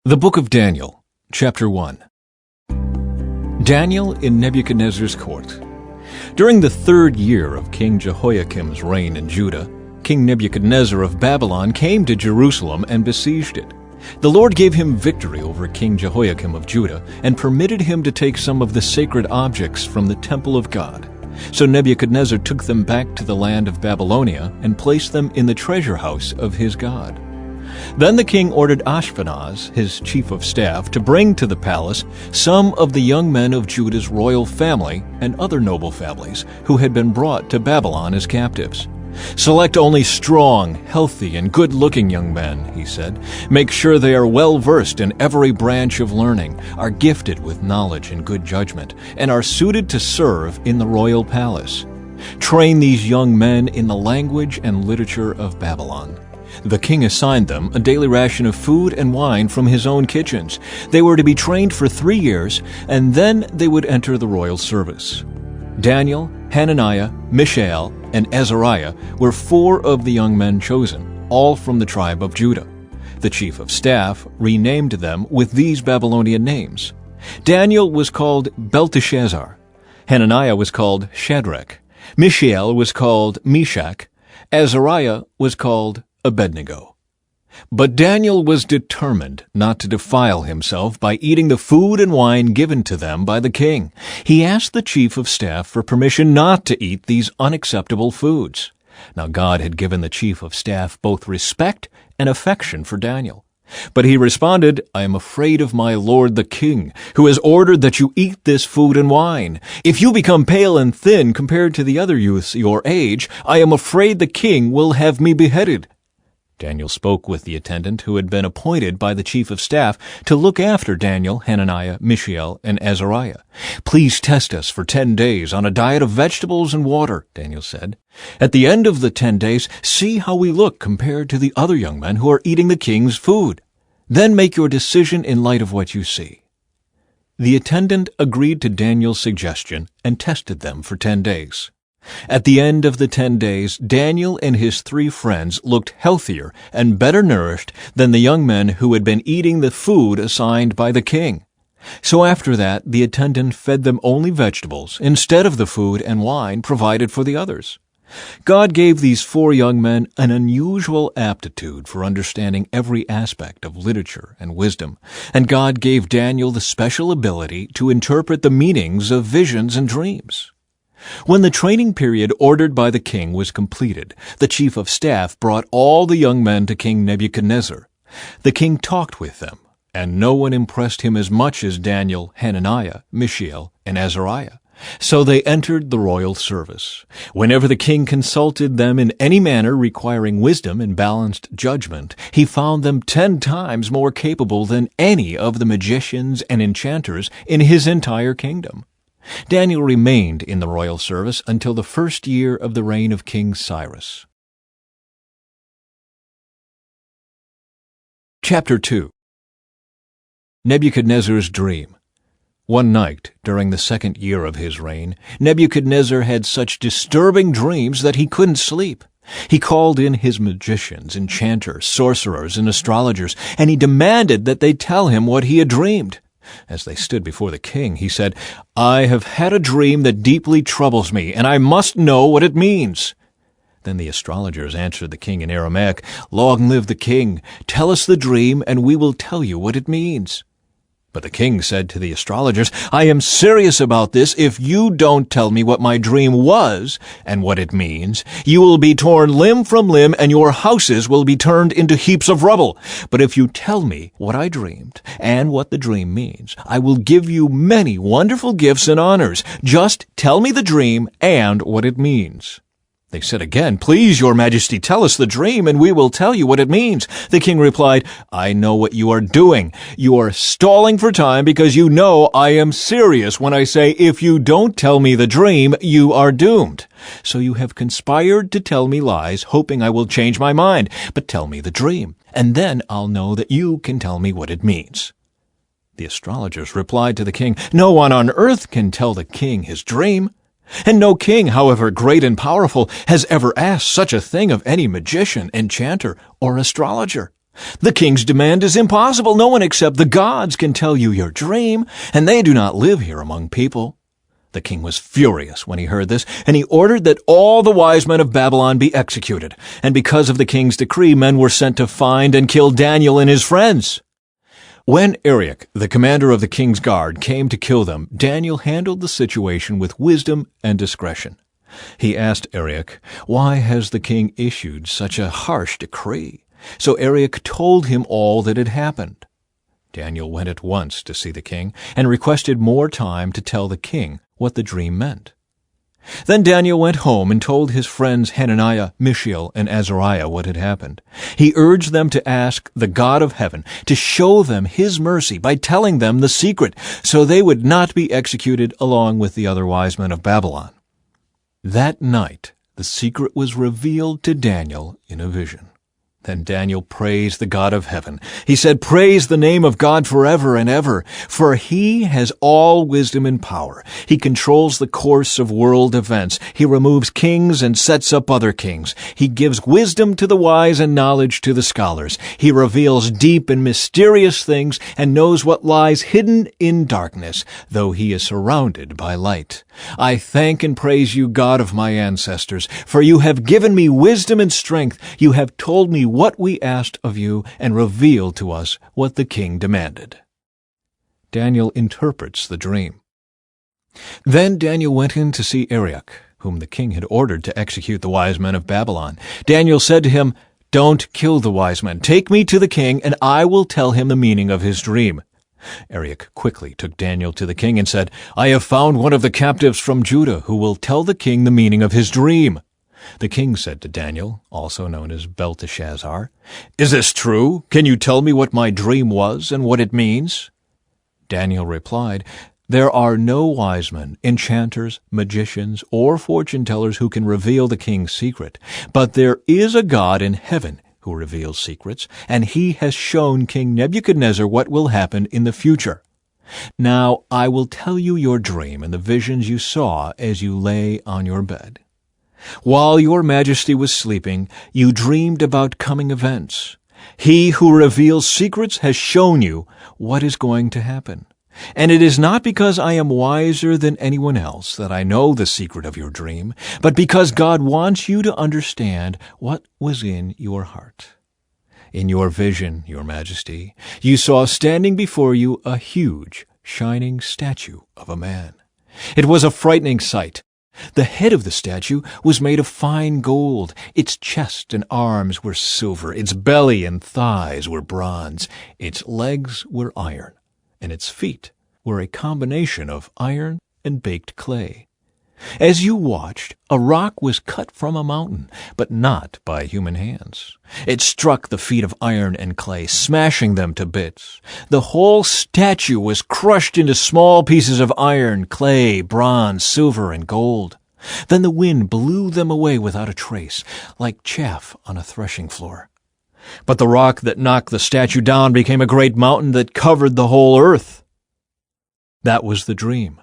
The Book of Daniel, Chapter 1. Daniel in Nebuchadnezzar's court. During the 3rd year of King Jehoiakim's reign in Judah, King Nebuchadnezzar of Babylon came to Jerusalem and besieged it. The Lord gave him victory over King Jehoiakim of Judah and permitted him to take some of the sacred objects from the temple of God. So Nebuchadnezzar took them back to the land of Babylonia and placed them in the treasure house of his God. Then the king ordered Ashpenaz, his chief of staff, to bring to the palace some of the young men of Judah's royal family and other noble families who had been brought to Babylon as captives. "Select only strong, healthy, and good-looking young men," he said. "Make sure they are well-versed in every branch of learning, are gifted with knowledge and good judgment, and are suited to serve in the royal palace. Train these young men in the language and literature of Babylon." The king assigned them a daily ration of food and wine from his own kitchens. They were to be trained for 3 years, and then they would enter the royal service. Daniel, Hananiah, Mishael, and Azariah were 4 of the young men chosen, all from the tribe of Judah. The chief of staff renamed them with these Babylonian names. Daniel was called Belteshazzar. Hananiah was called Shadrach. Mishael was called Meshach. Azariah was called Abednego. But Daniel was determined not to defile himself by eating the food and wine given to them by the king. He asked the chief of staff for permission not to eat these unacceptable foods. Now God had given the chief of staff both respect and affection for Daniel. But he responded, "I am afraid of my lord the king, who has ordered that you eat this food and wine. If you become pale and thin compared to the other youths your age, I am afraid the king will have me beheaded." Daniel spoke with the attendant who had been appointed by the chief of staff to look after Daniel, Hananiah, Mishael, and Azariah. "Please test us for 10 days on a diet of vegetables and water," Daniel said. "At the end of the 10 days, see how we look compared to the other young men who are eating the king's food. Then make your decision in light of what you see." The attendant agreed to Daniel's suggestion and tested them for 10 days. At the end of the 10 days, Daniel and his 3 friends looked healthier and better nourished than the young men who had been eating the food assigned by the king. So after that, the attendant fed them only vegetables instead of the food and wine provided for the others. God gave these 4 young men an unusual aptitude for understanding every aspect of literature and wisdom, and God gave Daniel the special ability to interpret the meanings of visions and dreams. When the training period ordered by the king was completed, the chief of staff brought all the young men to King Nebuchadnezzar. The king talked with them, and no one impressed him as much as Daniel, Hananiah, Mishael, and Azariah. So they entered the royal service. Whenever the king consulted them in any manner requiring wisdom and balanced judgment, he found them 10 times more capable than any of the magicians and enchanters in his entire kingdom. Daniel remained in the royal service until the 1st year of the reign of King Cyrus. Chapter 2. Nebuchadnezzar's dream. One night, during the 2nd year of his reign, Nebuchadnezzar had such disturbing dreams that he couldn't sleep. He called in his magicians, enchanters, sorcerers, and astrologers, and he demanded that they tell him what he had dreamed. As they stood before the king, he said, "I have had a dream that deeply troubles me, and I must know what it means." Then the astrologers answered the king in Aramaic, "Long live the king! Tell us the dream, and we will tell you what it means." But the king said to the astrologers, "I am serious about this. If you don't tell me what my dream was and what it means, you will be torn limb from limb and your houses will be turned into heaps of rubble. But if you tell me what I dreamed and what the dream means, I will give you many wonderful gifts and honors. Just tell me the dream and what it means." They said again, "Please, your majesty, tell us the dream, and we will tell you what it means." The king replied, "I know what you are doing. You are stalling for time because you know I am serious when I say if you don't tell me the dream, you are doomed. So you have conspired to tell me lies, hoping I will change my mind. But tell me the dream, and then I'll know that you can tell me what it means." The astrologers replied to the king, "No one on earth can tell the king his dream. And no king, however great and powerful, has ever asked such a thing of any magician, enchanter, or astrologer. The king's demand is impossible. No one except the gods can tell you your dream, and they do not live here among people." The king was furious when he heard this, and he ordered that all the wise men of Babylon be executed. And because of the king's decree, men were sent to find and kill Daniel and his friends. When Arioch, the commander of the king's guard, came to kill them, Daniel handled the situation with wisdom and discretion. He asked Arioch, "Why has the king issued such a harsh decree?" So Arioch told him all that had happened. Daniel went at once to see the king and requested more time to tell the king what the dream meant. Then Daniel went home and told his friends Hananiah, Mishael, and Azariah what had happened. He urged them to ask the God of heaven to show them his mercy by telling them the secret, so they would not be executed along with the other wise men of Babylon. That night the secret was revealed to Daniel in a vision. Then Daniel praised the God of heaven. He said, "Praise the name of God forever and ever, for he has all wisdom and power. He controls the course of world events. He removes kings and sets up other kings. He gives wisdom to the wise and knowledge to the scholars. He reveals deep and mysterious things and knows what lies hidden in darkness, though he is surrounded by light. I thank and praise you, God of my ancestors, for you have given me wisdom and strength. You have told me what we asked of you and revealed to us what the king demanded." Daniel interprets the dream. Then Daniel went in to see Arioch, whom the king had ordered to execute the wise men of Babylon. Daniel said to him, "Don't kill the wise men. Take me to the king, and I will tell him the meaning of his dream." Arioch quickly took Daniel to the king and said, "I have found one of the captives from Judah who will tell the king the meaning of his dream." The king said to Daniel, also known as Belteshazzar, "Is this true? Can you tell me what my dream was and what it means?" Daniel replied, "There are no wise men, enchanters, magicians, or fortune-tellers who can reveal the king's secret, but there is a God in heaven who reveals secrets, and he has shown King Nebuchadnezzar what will happen in the future. Now I will tell you your dream and the visions you saw as you lay on your bed. While your majesty was sleeping, you dreamed about coming events. He who reveals secrets has shown you what is going to happen. And it is not because I am wiser than anyone else that I know the secret of your dream, but because God wants you to understand what was in your heart. In your vision, your majesty, you saw standing before you a huge, shining statue of a man. It was a frightening sight. The head of the statue was made of fine gold. Its chest and arms were silver. Its belly and thighs were bronze. Its legs were iron, and its feet were a combination of iron and baked clay. As you watched, a rock was cut from a mountain, but not by human hands. It struck the feet of iron and clay, smashing them to bits. The whole statue was crushed into small pieces of iron, clay, bronze, silver, and gold. Then the wind blew them away without a trace, like chaff on a threshing floor. But the rock that knocked the statue down became a great mountain that covered the whole earth. That was the dream.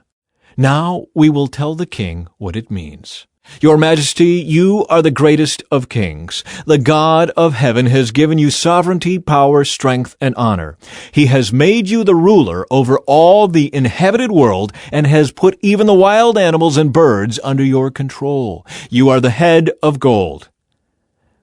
Now we will tell the king what it means. Your Majesty, you are the greatest of kings. The God of heaven has given you sovereignty, power, strength, and honor. He has made you the ruler over all the inhabited world and has put even the wild animals and birds under your control. You are the head of gold.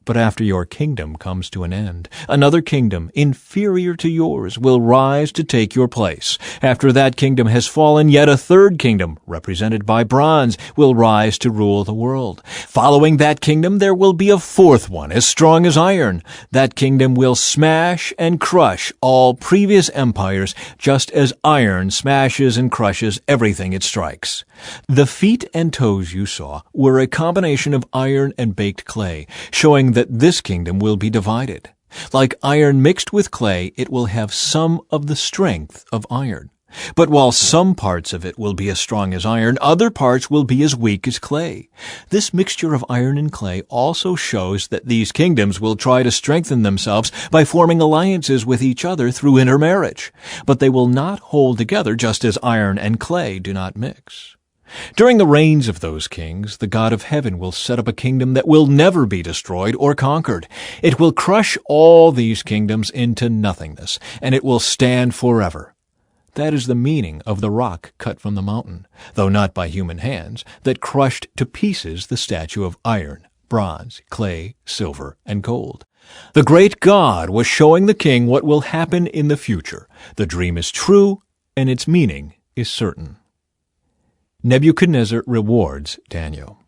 But after your kingdom comes to an end, another kingdom inferior to yours will rise to take your place. After that kingdom has fallen, yet a third kingdom, represented by bronze, will rise to rule the world. Following that kingdom, there will be a fourth one, as strong as iron. That kingdom will smash and crush all previous empires, just as iron smashes and crushes everything it strikes. The feet and toes you saw were a combination of iron and baked clay, showing that this kingdom will be divided. Like iron mixed with clay, it will have some of the strength of iron. But while some parts of it will be as strong as iron, other parts will be as weak as clay. This mixture of iron and clay also shows that these kingdoms will try to strengthen themselves by forming alliances with each other through intermarriage. But they will not hold together just as iron and clay do not mix. During the reigns of those kings, the God of heaven will set up a kingdom that will never be destroyed or conquered. It will crush all these kingdoms into nothingness, and it will stand forever. That is the meaning of the rock cut from the mountain, though not by human hands, that crushed to pieces the statue of iron, bronze, clay, silver, and gold. The great God was showing the king what will happen in the future. The dream is true, and its meaning is certain. Nebuchadnezzar rewards Daniel.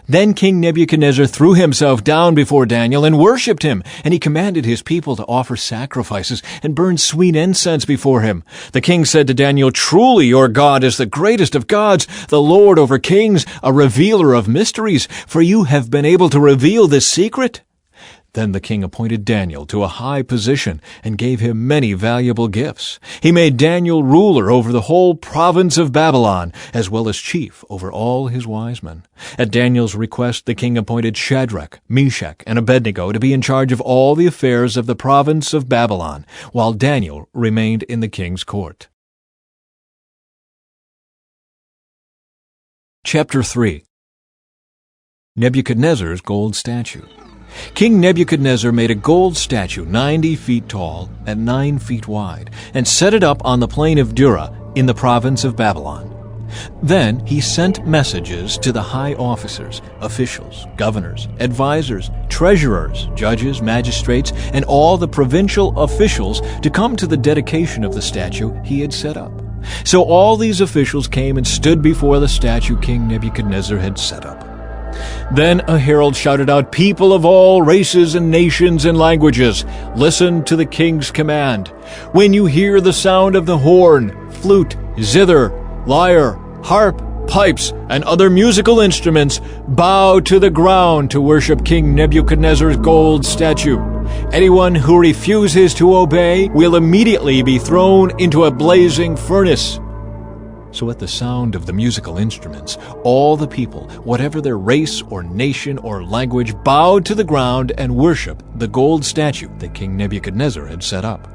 Then King Nebuchadnezzar threw himself down before Daniel and worshipped him, and he commanded his people to offer sacrifices and burn sweet incense before him. The king said to Daniel, "Truly your God is the greatest of gods, the Lord over kings, a revealer of mysteries, for you have been able to reveal this secret." Then the king appointed Daniel to a high position and gave him many valuable gifts. He made Daniel ruler over the whole province of Babylon, as well as chief over all his wise men. At Daniel's request, the king appointed Shadrach, Meshach, and Abednego to be in charge of all the affairs of the province of Babylon, while Daniel remained in the king's court. Chapter 3. Nebuchadnezzar's Gold Statue. King Nebuchadnezzar made a gold statue 90 feet tall and 9 feet wide, and set it up on the plain of Dura in the province of Babylon. Then he sent messages to the high officers, officials, governors, advisors, treasurers, judges, magistrates, and all the provincial officials to come to the dedication of the statue he had set up. So all these officials came and stood before the statue King Nebuchadnezzar had set up. Then a herald shouted out, "People of all races and nations and languages, listen to the king's command. When you hear the sound of the horn, flute, zither, lyre, harp, pipes, and other musical instruments, bow to the ground to worship King Nebuchadnezzar's gold statue. Anyone who refuses to obey will immediately be thrown into a blazing furnace." So at the sound of the musical instruments, all the people, whatever their race or nation or language, bowed to the ground and worshiped the gold statue that King Nebuchadnezzar had set up.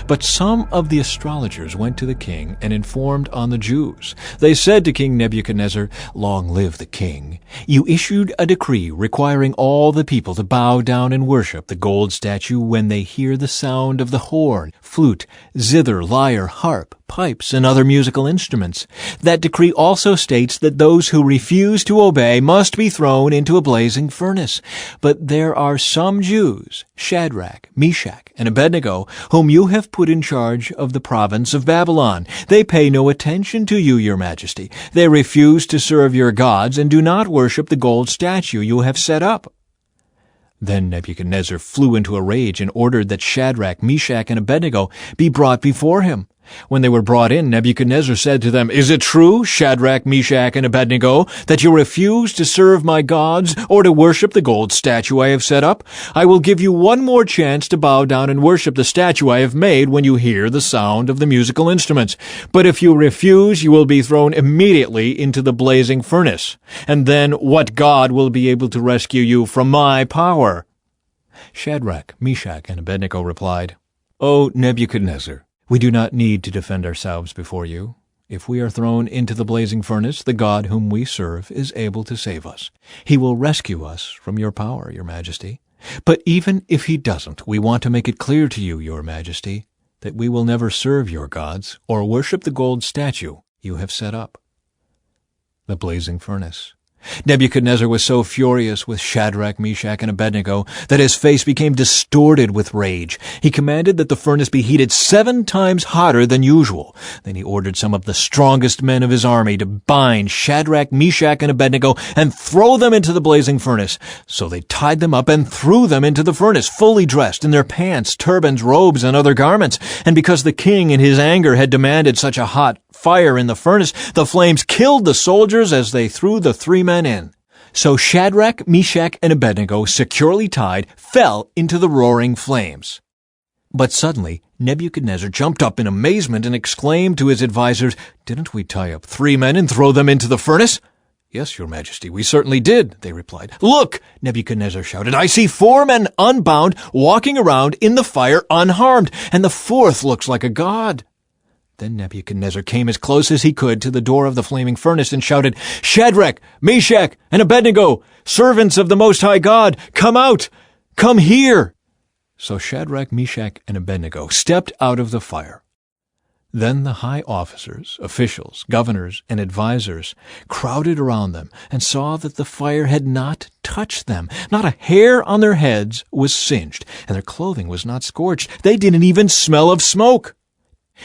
But some of the astrologers went to the king and informed on the Jews. They said to King Nebuchadnezzar, "Long live the king! You issued a decree requiring all the people to bow down and worship the gold statue when they hear the sound of the horn, flute, zither, lyre, harp, pipes, and other musical instruments. That decree also states that those who refuse to obey must be thrown into a blazing furnace. But there are some Jews, Shadrach, Meshach, and Abednego, whom you have put in charge of the province of Babylon. They pay no attention to you, your majesty. They refuse to serve your gods and do not worship the gold statue you have set up." Then Nebuchadnezzar flew into a rage and ordered that Shadrach, Meshach, and Abednego be brought before him. When they were brought in, Nebuchadnezzar said to them, "Is it true, Shadrach, Meshach, and Abednego, that you refuse to serve my gods or to worship the gold statue I have set up? I will give you one more chance to bow down and worship the statue I have made when you hear the sound of the musical instruments. But if you refuse, you will be thrown immediately into the blazing furnace. And then what God will be able to rescue you from my power?" Shadrach, Meshach, and Abednego replied, "O Nebuchadnezzar, we do not need to defend ourselves before you. If we are thrown into the blazing furnace, the God whom we serve is able to save us. He will rescue us from your power, your majesty. But even if he doesn't, we want to make it clear to you, your majesty, that we will never serve your gods or worship the gold statue you have set up." The blazing furnace. Nebuchadnezzar was so furious with Shadrach, Meshach, and Abednego that his face became distorted with rage. He commanded that the furnace be heated 7 times hotter than usual. Then he ordered some of the strongest men of his army to bind Shadrach, Meshach, and Abednego and throw them into the blazing furnace. So they tied them up and threw them into the furnace, fully dressed in their pants, turbans, robes, and other garments. And because the king in his anger had demanded such a hot fire in the furnace, the flames killed the soldiers as they threw the 3 men in. So Shadrach, Meshach, and Abednego, securely tied, fell into the roaring flames. But suddenly Nebuchadnezzar jumped up in amazement and exclaimed to his advisers, "Didn't we tie up 3 men and throw them into the furnace?" "Yes, your majesty, we certainly did," they replied. "Look," Nebuchadnezzar shouted, "I see 4 men unbound, walking around in the fire unharmed, and the 4th looks like a god." Then Nebuchadnezzar came as close as he could to the door of the flaming furnace and shouted, "Shadrach, Meshach, and Abednego, servants of the Most High God, come out! Come here!" So Shadrach, Meshach, and Abednego stepped out of the fire. Then the high officers, officials, governors, and advisers crowded around them and saw that the fire had not touched them. Not a hair on their heads was singed, and their clothing was not scorched. They didn't even smell of smoke.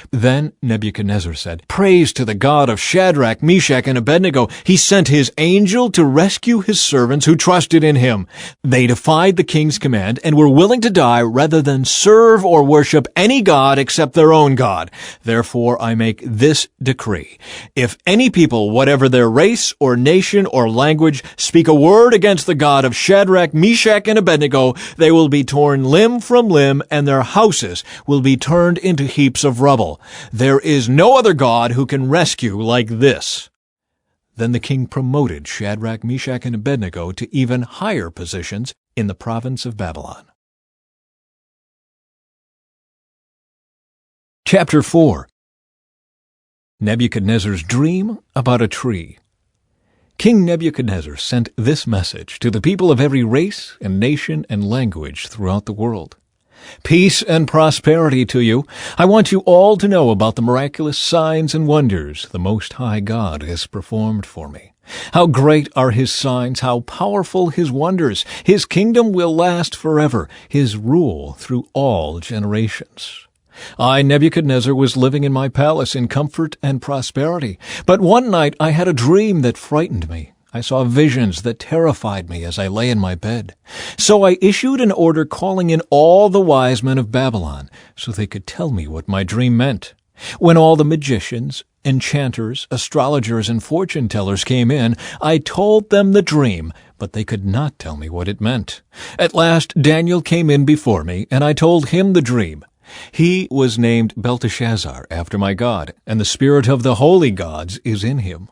Then Nebuchadnezzar said, "Praise to the God of Shadrach, Meshach, and Abednego. He sent his angel to rescue his servants who trusted in him. They defied the king's command and were willing to die rather than serve or worship any god except their own God. Therefore I make this decree. If any people, whatever their race or nation or language, speak a word against the God of Shadrach, Meshach, and Abednego, they will be torn limb from limb, and their houses will be turned into heaps of rubble. There is no other God who can rescue like this." Then the king promoted Shadrach, Meshach, and Abednego to even higher positions in the province of Babylon. Chapter 4. Nebuchadnezzar's dream about a tree. King Nebuchadnezzar sent this message to the people of every race and nation and language throughout the world. "Peace and prosperity to you. I want you all to know about the miraculous signs and wonders the Most High God has performed for me. How great are his signs, how powerful his wonders. His kingdom will last forever, his rule through all generations. I, Nebuchadnezzar, was living in my palace in comfort and prosperity. But one night I had a dream that frightened me. I saw visions that terrified me as I lay in my bed. So I issued an order calling in all the wise men of Babylon so they could tell me what my dream meant. When all the magicians, enchanters, astrologers, and fortune-tellers came in, I told them the dream, but they could not tell me what it meant. At last Daniel came in before me, and I told him the dream. He was named Belteshazzar after my God, and the spirit of the holy gods is in him.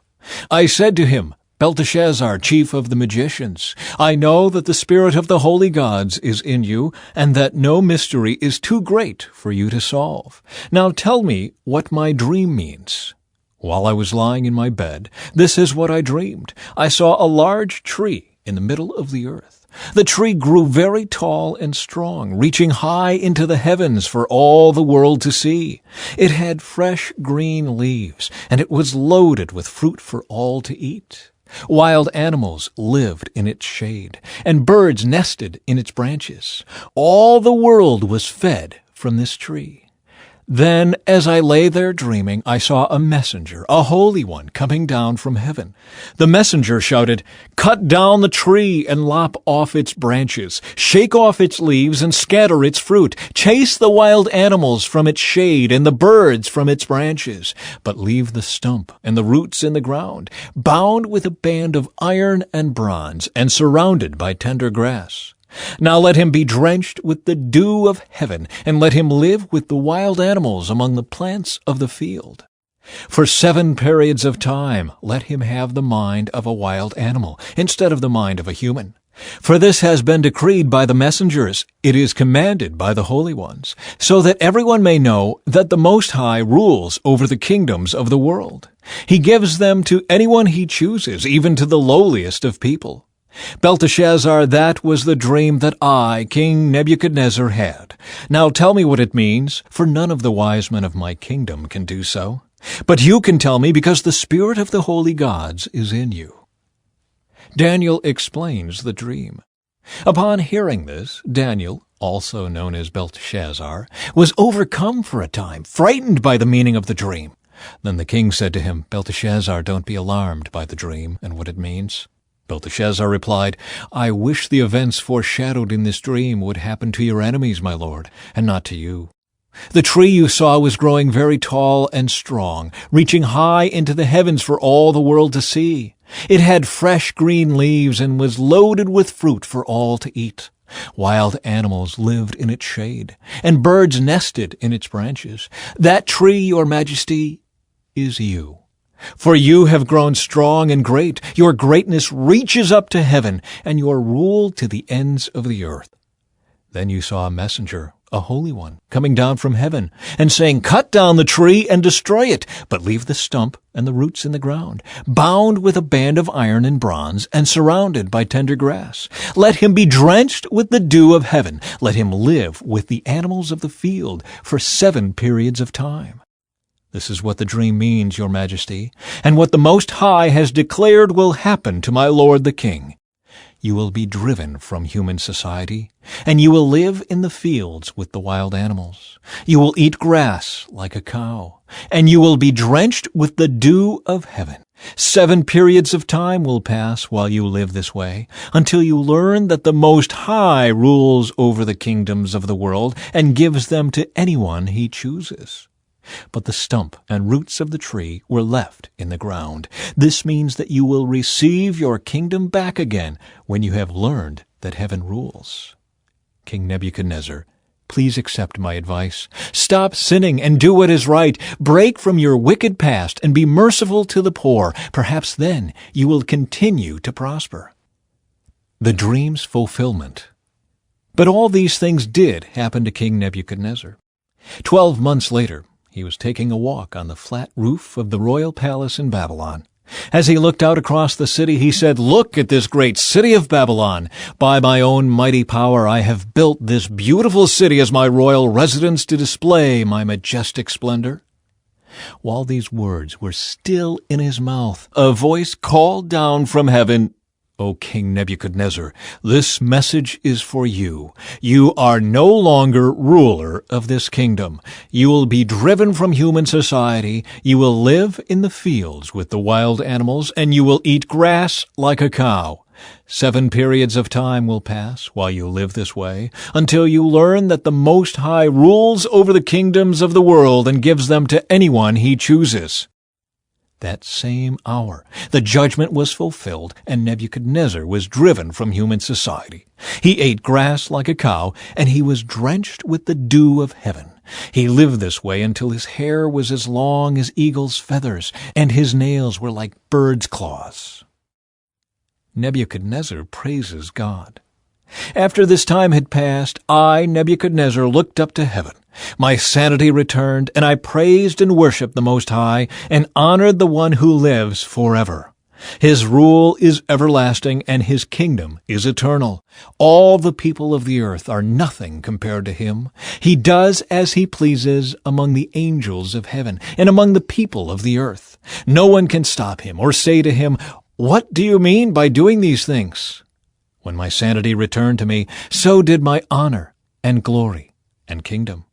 I said to him, "Belteshazzar, chief of the magicians, I know that the spirit of the holy gods is in you, and that no mystery is too great for you to solve. Now tell me what my dream means." While I was lying in my bed, this is what I dreamed. I saw a large tree in the middle of the earth. The tree grew very tall and strong, reaching high into the heavens for all the world to see. It had fresh green leaves, and it was loaded with fruit for all to eat. Wild animals lived in its shade, and birds nested in its branches. All the world was fed from this tree. Then, as I lay there dreaming, I saw a messenger, a holy one, coming down from heaven. The messenger shouted, "Cut down the tree and lop off its branches. Shake off its leaves and scatter its fruit. Chase the wild animals from its shade and the birds from its branches. But leave the stump and the roots in the ground, bound with a band of iron and bronze and surrounded by tender grass. Now let him be drenched with the dew of heaven, and let him live with the wild animals among the plants of the field. For 7 periods of time let him have the mind of a wild animal, instead of the mind of a human. For this has been decreed by the messengers, it is commanded by the holy ones, so that everyone may know that the Most High rules over the kingdoms of the world. He gives them to anyone he chooses, even to the lowliest of people. Belteshazzar, that was the dream that I, King Nebuchadnezzar, had. Now tell me what it means, for none of the wise men of my kingdom can do so. But you can tell me because the spirit of the holy gods is in you." Daniel explains the dream. Upon hearing this, Daniel, also known as Belteshazzar, was overcome for a time, frightened by the meaning of the dream. Then the king said to him, "Belteshazzar, don't be alarmed by the dream and what it means." Belteshazzar replied, "I wish the events foreshadowed in this dream would happen to your enemies, my lord, and not to you. The tree you saw was growing very tall and strong, reaching high into the heavens for all the world to see. It had fresh green leaves and was loaded with fruit for all to eat. Wild animals lived in its shade, and birds nested in its branches. That tree, your majesty, is you. For you have grown strong and great. Your greatness reaches up to heaven, and your rule to the ends of the earth." Then you saw a messenger, a holy one, coming down from heaven, and saying, "Cut down the tree and destroy it, but leave the stump and the roots in the ground, bound with a band of iron and bronze, and surrounded by tender grass. Let him be drenched with the dew of heaven. Let him live with the animals of the field for 7 periods of time." This is what the dream means, Your Majesty, and what the Most High has declared will happen to my lord the king. You will be driven from human society, and you will live in the fields with the wild animals. You will eat grass like a cow, and you will be drenched with the dew of heaven. 7 periods of time will pass while you live this way, until you learn that the Most High rules over the kingdoms of the world and gives them to anyone he chooses. But the stump and roots of the tree were left in the ground. This means that you will receive your kingdom back again when you have learned that heaven rules. King Nebuchadnezzar, please accept my advice. Stop sinning and do what is right. Break from your wicked past and be merciful to the poor. Perhaps then you will continue to prosper. The dream's fulfillment. But all these things did happen to King Nebuchadnezzar. 12 months later, he was taking a walk on the flat roof of the royal palace in Babylon. As he looked out across the city, he said, "Look at this great city of Babylon. By my own mighty power I have built this beautiful city as my royal residence to display my majestic splendor." While these words were still in his mouth, a voice called down from heaven, "O King Nebuchadnezzar, this message is for you. You are no longer ruler of this kingdom. You will be driven from human society. You will live in the fields with the wild animals, and you will eat grass like a cow. 7 periods of time will pass while you live this way, until you learn that the Most High rules over the kingdoms of the world and gives them to anyone he chooses." That same hour, the judgment was fulfilled, and Nebuchadnezzar was driven from human society. He ate grass like a cow, and he was drenched with the dew of heaven. He lived this way until his hair was as long as eagle's feathers, and his nails were like bird's claws. Nebuchadnezzar praises God. After this time had passed, I, Nebuchadnezzar, looked up to heaven. My sanity returned, and I praised and worshipped the Most High, and honored the One who lives forever. His rule is everlasting, and his kingdom is eternal. All the people of the earth are nothing compared to him. He does as he pleases among the angels of heaven and among the people of the earth. No one can stop him or say to him, "What do you mean by doing these things?" When my sanity returned to me, so did my honor and glory and kingdom.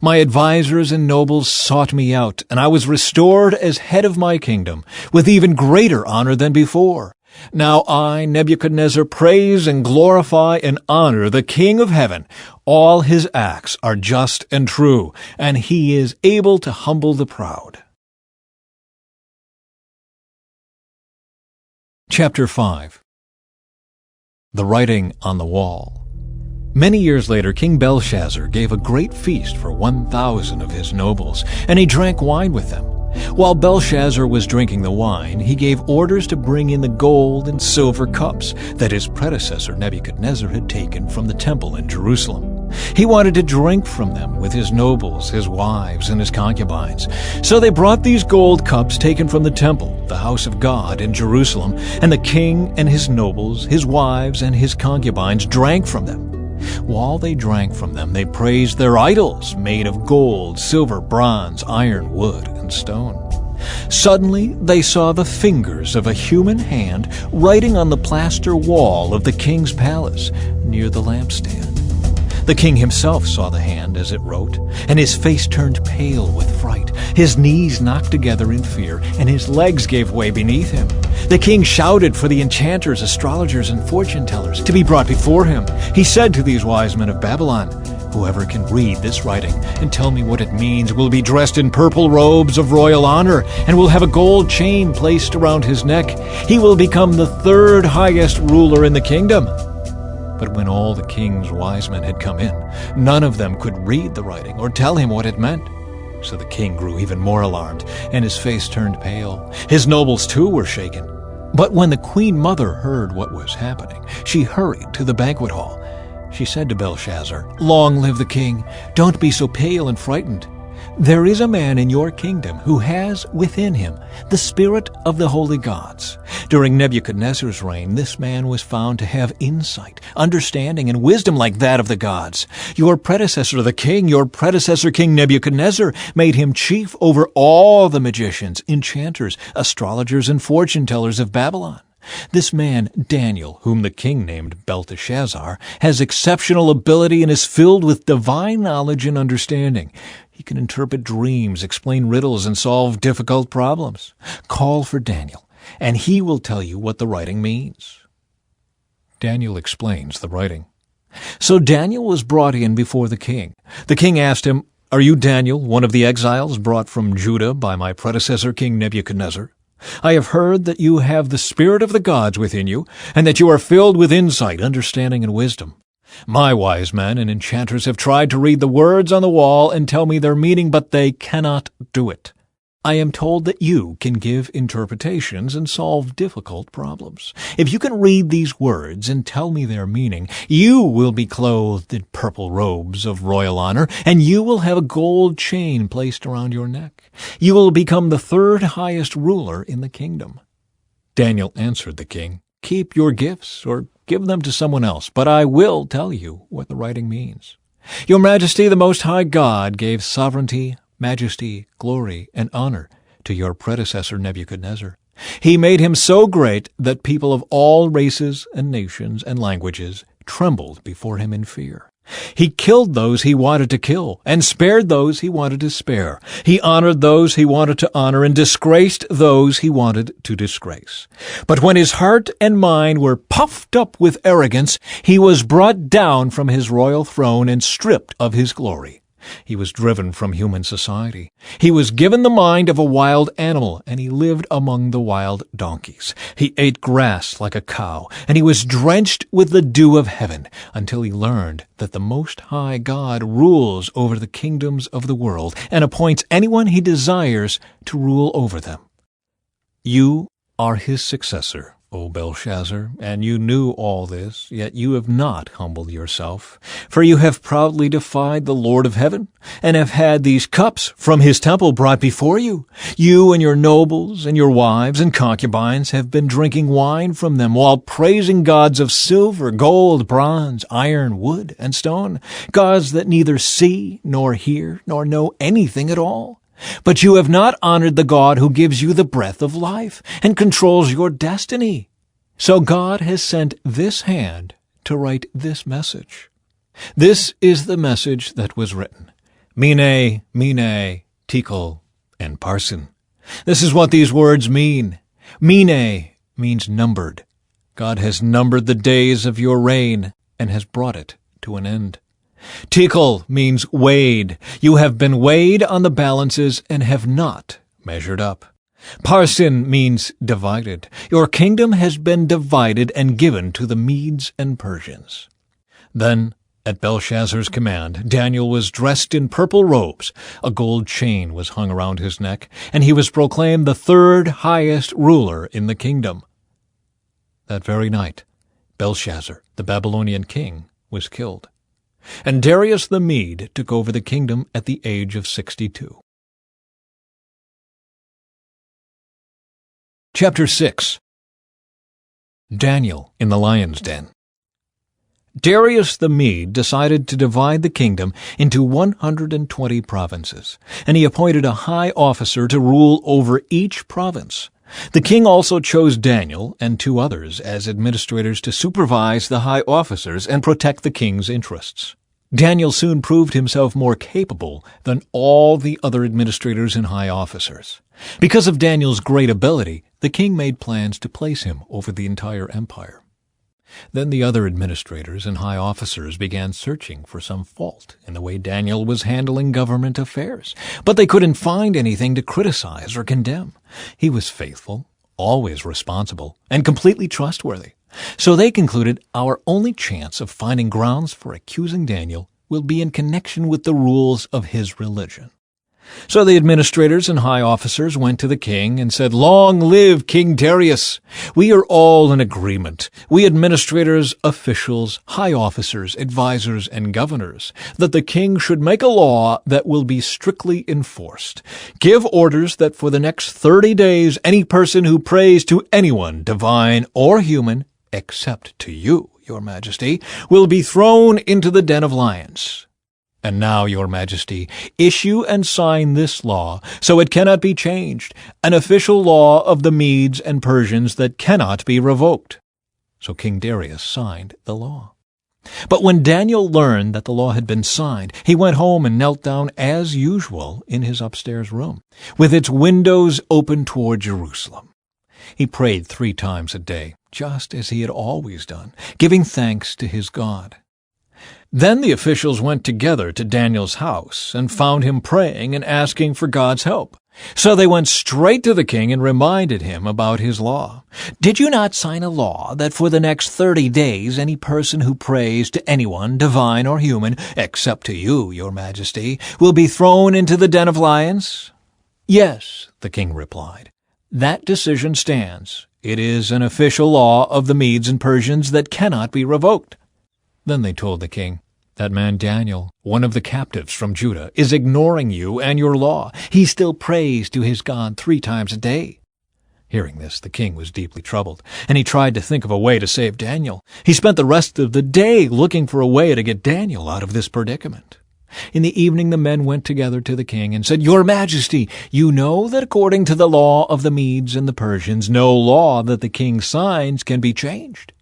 My advisers and nobles sought me out, and I was restored as head of my kingdom, with even greater honor than before. Now I, Nebuchadnezzar, praise and glorify and honor the King of heaven. All his acts are just and true, and he is able to humble the proud. Chapter 5. The Writing on the Wall. Many years later, King Belshazzar gave a great feast for 1,000 of his nobles, and he drank wine with them. While Belshazzar was drinking the wine, he gave orders to bring in the gold and silver cups that his predecessor Nebuchadnezzar had taken from the temple in Jerusalem. He wanted to drink from them with his nobles, his wives, and his concubines. So they brought these gold cups taken from the temple, the house of God in Jerusalem, and the king and his nobles, his wives, and his concubines drank from them. While they drank from them, they praised their idols made of gold, silver, bronze, iron, wood, and stone. Suddenly they saw the fingers of a human hand writing on the plaster wall of the king's palace near the lampstand. The king himself saw the hand as it wrote, and his face turned pale with fright. His knees knocked together in fear, and his legs gave way beneath him. The king shouted for the enchanters, astrologers, and fortune-tellers to be brought before him. He said to these wise men of Babylon, "Whoever can read this writing and tell me what it means will be dressed in purple robes of royal honor and will have a gold chain placed around his neck. He will become the 3rd highest ruler in the kingdom." But when all the king's wise men had come in, none of them could read the writing or tell him what it meant. So the king grew even more alarmed, and his face turned pale. His nobles too were shaken. But when the queen mother heard what was happening, she hurried to the banquet hall. She said to Belshazzar, "Long live the king! Don't be so pale and frightened. There is a man in your kingdom who has within him the spirit of the holy gods. During Nebuchadnezzar's reign, this man was found to have insight, understanding, and wisdom like that of the gods. Your predecessor, the king, your predecessor, King Nebuchadnezzar, made him chief over all the magicians, enchanters, astrologers, and fortune-tellers of Babylon. This man, Daniel, whom the king named Belteshazzar, has exceptional ability and is filled with divine knowledge and understanding. He can interpret dreams, explain riddles, and solve difficult problems. Call for Daniel, and he will tell you what the writing means." Daniel explains the writing. So Daniel was brought in before the king. The king asked him, "Are you Daniel, one of the exiles brought from Judah by my predecessor, King Nebuchadnezzar? I have heard that you have the spirit of the gods within you, and that you are filled with insight, understanding, and wisdom. My wise men and enchanters have tried to read the words on the wall and tell me their meaning, but they cannot do it. I am told that you can give interpretations and solve difficult problems. If you can read these words and tell me their meaning, you will be clothed in purple robes of royal honor, and you will have a gold chain placed around your neck. You will become the third highest ruler in the kingdom." Daniel answered the king, "Keep your gifts or give them to someone else, but I will tell you what the writing means. Your Majesty, the Most High God, gave sovereignty, majesty, glory, and honor to your predecessor Nebuchadnezzar. He made him so great that people of all races and nations and languages trembled before him in fear. He killed those he wanted to kill and spared those he wanted to spare. He honored those he wanted to honor and disgraced those he wanted to disgrace. But when his heart and mind were puffed up with arrogance, he was brought down from his royal throne and stripped of his glory. He was driven from human society. He was given the mind of a wild animal, and he lived among the wild donkeys. He ate grass like a cow, and he was drenched with the dew of heaven, until he learned that the Most High God rules over the kingdoms of the world and appoints anyone he desires to rule over them. You are his successor, O Belshazzar, and you knew all this, yet you have not humbled yourself. For you have proudly defied the Lord of heaven, and have had these cups from his temple brought before you. You and your nobles and your wives and concubines have been drinking wine from them, while praising gods of silver, gold, bronze, iron, wood, and stone, gods that neither see nor hear nor know anything at all. But you have not honored the God who gives you the breath of life and controls your destiny. So God has sent this hand to write this message. This is the message that was written. Mene, Mene, Tekel, and Parsin. This is what these words mean. Mene means numbered. God has numbered the days of your reign and has brought it to an end. Tekel means weighed. You have been weighed on the balances and have not measured up. Parsin means divided. Your kingdom has been divided and given to the Medes and Persians. Then, at Belshazzar's command, Daniel was dressed in purple robes. A gold chain was hung around his neck, and he was proclaimed the third highest ruler in the kingdom. That very night, Belshazzar, the Babylonian king, was killed. And Darius the Mede took over the kingdom at the age of 62. Chapter 6. Daniel in the Lion's Den. Darius the Mede decided to divide the kingdom into 120 provinces, and he appointed a high officer to rule over each province. The king also chose Daniel and 2 others as administrators to supervise the high officers and protect the king's interests. Daniel soon proved himself more capable than all the other administrators and high officers. Because of Daniel's great ability, the king made plans to place him over the entire empire. Then the other administrators and high officers began searching for some fault in the way Daniel was handling government affairs, but they couldn't find anything to criticize or condemn. He was faithful, always responsible, and completely trustworthy. So they concluded our only chance of finding grounds for accusing Daniel will be in connection with the rules of his religion. So the administrators and high officers went to the king and said, "Long live King Darius! We are all in agreement, we administrators, officials, high officers, advisers, and governors, that the king should make a law that will be strictly enforced. Give orders that for the next 30 days any person who prays to anyone, divine or human, except to you, your majesty, will be thrown into the den of lions. And now, your majesty, issue and sign this law, so it cannot be changed, an official law of the Medes and Persians that cannot be revoked." So King Darius signed the law. But when Daniel learned that the law had been signed, he went home and knelt down as usual in his upstairs room, with its windows open toward Jerusalem. He prayed 3 times a day, just as he had always done, giving thanks to his God. Then the officials went together to Daniel's house and found him praying and asking for God's help. So they went straight to the king and reminded him about his law. "Did you not sign a law that for the next 30 days any person who prays to anyone, divine or human, except to you, your majesty, will be thrown into the den of lions?" "Yes," the king replied. "That decision stands. It is an official law of the Medes and Persians that cannot be revoked." Then they told the king, "That man Daniel, one of the captives from Judah, is ignoring you and your law. He still prays to his God 3 times a day." Hearing this, the king was deeply troubled, and he tried to think of a way to save Daniel. He spent the rest of the day looking for a way to get Daniel out of this predicament. In the evening the men went together to the king and said, "Your Majesty, you know that according to the law of the Medes and the Persians, no law that the king signs can be changed."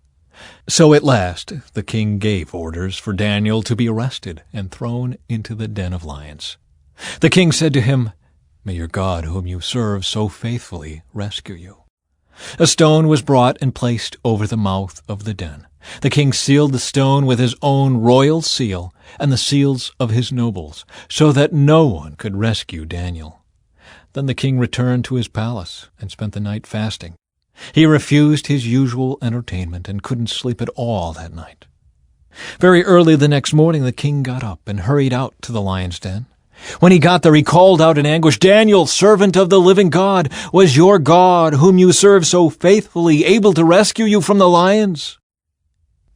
So at last the king gave orders for Daniel to be arrested and thrown into the den of lions. The king said to him, "May your God, whom you serve so faithfully, rescue you." A stone was brought and placed over the mouth of the den. The king sealed the stone with his own royal seal and the seals of his nobles, so that no one could rescue Daniel. Then the king returned to his palace and spent the night fasting. He refused his usual entertainment and couldn't sleep at all that night. Very early the next morning the king got up and hurried out to the lion's den. When he got there, he called out in anguish, "Daniel, servant of the living God, was your God, whom you serve so faithfully, able to rescue you from the lions?"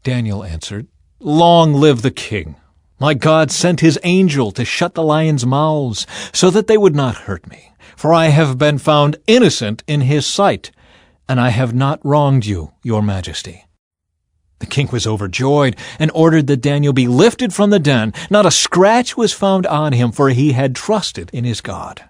Daniel answered, "Long live the king! My God sent his angel to shut the lions' mouths so that they would not hurt me, for I have been found innocent in his sight, and I have not wronged you, your majesty." The king was overjoyed and ordered that Daniel be lifted from the den. Not a scratch was found on him, for he had trusted in his God.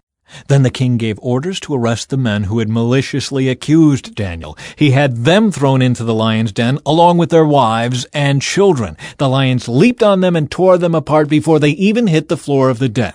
Then the king gave orders to arrest the men who had maliciously accused Daniel. He had them thrown into the lion's den, along with their wives and children. The lions leaped on them and tore them apart before they even hit the floor of the den.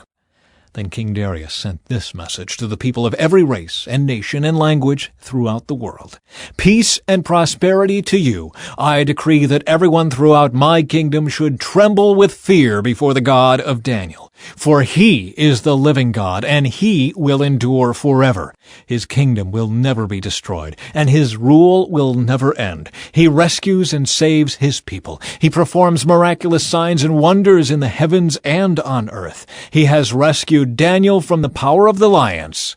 Then King Darius sent this message to the people of every race and nation and language throughout the world. "Peace and prosperity to you. I decree that everyone throughout my kingdom should tremble with fear before the God of Daniel. For he is the living God, and he will endure forever. His kingdom will never be destroyed, and his rule will never end. He rescues and saves his people. He performs miraculous signs and wonders in the heavens and on earth. He has rescued Daniel from the power of the lions."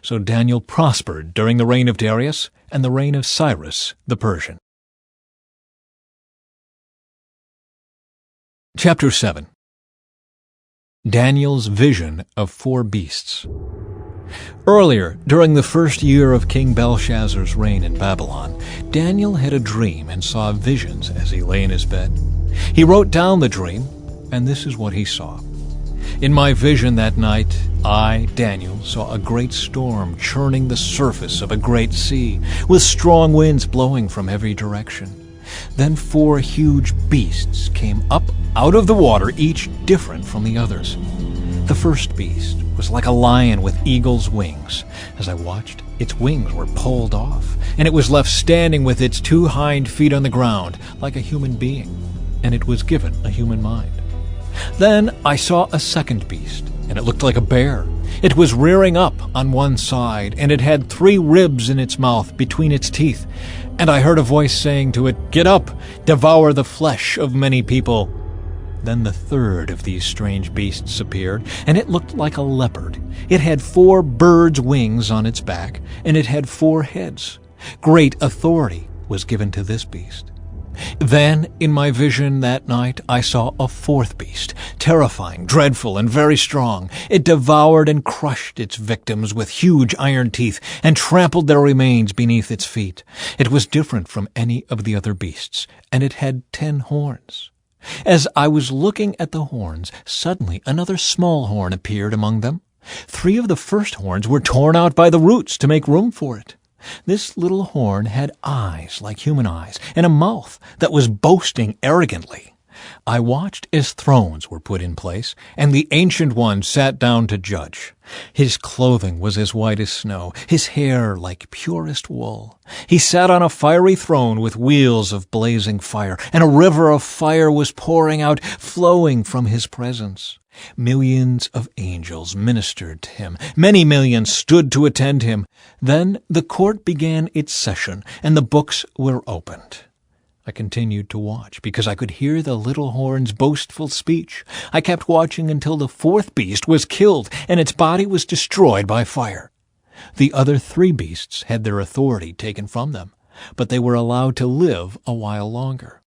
So Daniel prospered during the reign of Darius and the reign of Cyrus the Persian. Chapter 7. Daniel's vision of 4 beasts. Earlier, during the first year of King Belshazzar's reign in Babylon, Daniel had a dream and saw visions as he lay in his bed. He wrote down the dream, and this is what he saw. "In my vision that night, I, Daniel, saw a great storm churning the surface of a great sea, with strong winds blowing from every direction. Then 4 huge beasts came up out of the water, each different from the others. The first beast was like a lion with eagle's wings. As I watched, its wings were pulled off, and it was left standing with its 2 hind feet on the ground, like a human being, and it was given a human mind. Then I saw a second beast, and it looked like a bear. It was rearing up on one side, and it had 3 ribs in its mouth between its teeth. And I heard a voice saying to it, 'Get up, devour the flesh of many people.' Then the third of these strange beasts appeared, and it looked like a leopard. It had 4 birds' wings on its back, and it had 4 heads. Great authority was given to this beast. Then, in my vision that night, I saw a 4th beast, terrifying, dreadful, and very strong. It devoured and crushed its victims with huge iron teeth and trampled their remains beneath its feet. It was different from any of the other beasts, and it had 10 horns. As I was looking at the horns, suddenly another small horn appeared among them. 3 of the first horns were torn out by the roots to make room for it. This little horn had eyes like human eyes and a mouth that was boasting arrogantly. I watched as thrones were put in place, and the Ancient One sat down to judge. His clothing was as white as snow, his hair like purest wool. He sat on a fiery throne with wheels of blazing fire, and a river of fire was pouring out, flowing from his presence. Millions of angels ministered to him. Many millions stood to attend him. Then the court began its session, and the books were opened. I continued to watch because I could hear the little horn's boastful speech. I kept watching until the 4th beast was killed and its body was destroyed by fire. The other 3 beasts had their authority taken from them, but they were allowed to live a while longer.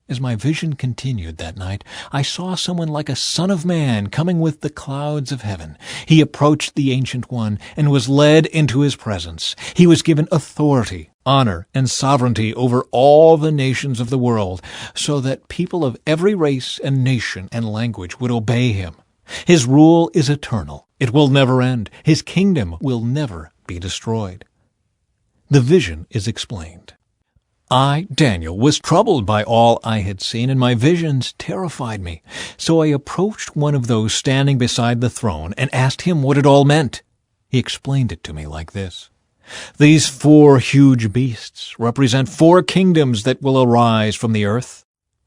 As my vision continued that night, I saw someone like a son of man coming with the clouds of heaven. He approached the Ancient One and was led into his presence. He was given authority, honor, and sovereignty over all the nations of the world, so that people of every race and nation and language would obey him. His rule is eternal. It will never end. His kingdom will never be destroyed. The vision is explained. I, Daniel, was troubled by all I had seen, and my visions terrified me. So I approached one of those standing beside the throne and asked him what it all meant. He explained it to me like this. These 4 huge beasts represent 4 kingdoms that will arise from the earth.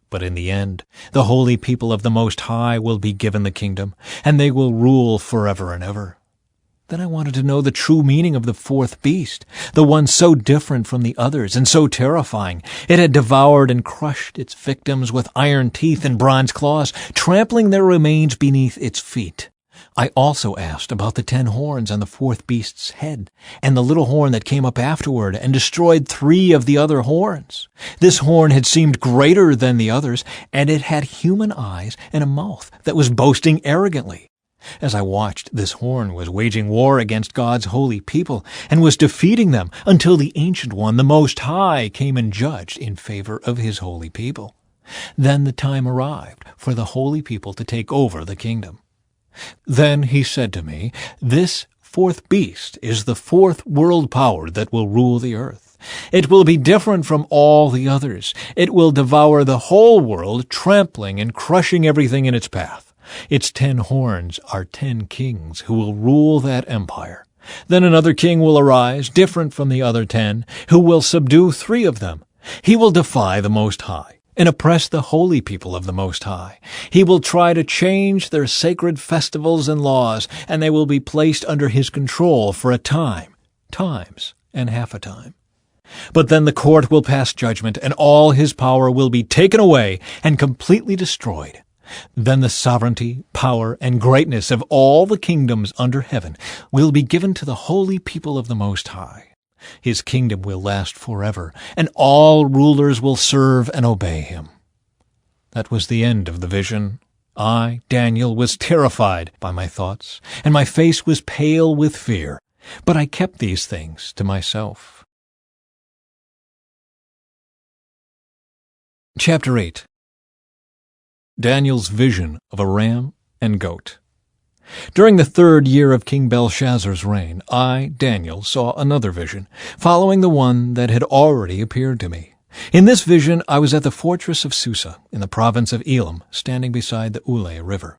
But in the end, the holy people of the Most High will be given the kingdom, and they will rule forever and ever. Then I wanted to know the true meaning of the 4th beast, the one so different from the others and so terrifying. It had devoured and crushed its victims with iron teeth and bronze claws, trampling their remains beneath its feet. I also asked about the 10 horns on the 4th beast's head, and the little horn that came up afterward and destroyed 3 of the other horns. This horn had seemed greater than the others, and it had human eyes and a mouth that was boasting arrogantly. As I watched, this horn was waging war against God's holy people and was defeating them until the Ancient One, the Most High, came and judged in favor of his holy people. Then the time arrived for the holy people to take over the kingdom. Then he said to me, "This 4th beast is the 4th world power that will rule the earth. It will be different from all the others. It will devour the whole world, trampling and crushing everything in its path. Its 10 horns are 10 kings who will rule that empire. Then another king will arise, different from the other 10, who will subdue 3 of them. He will defy the Most High and oppress the holy people of the Most High. He will try to change their sacred festivals and laws, and they will be placed under his control for a time, times, and half a time. But then the court will pass judgment, and all his power will be taken away and completely destroyed. Then the sovereignty, power, and greatness of all the kingdoms under heaven will be given to the holy people of the Most High. His kingdom will last forever, and all rulers will serve and obey him." That was the end of the vision. I, Daniel, was terrified by my thoughts, and my face was pale with fear, but I kept these things to myself. Chapter 8. Daniel's vision of a ram and goat. During the 3rd year of King Belshazzar's reign, I, Daniel, saw another vision, following the one that had already appeared to me. In this vision, I was at the fortress of Susa, in the province of Elam, standing beside the Ulai River.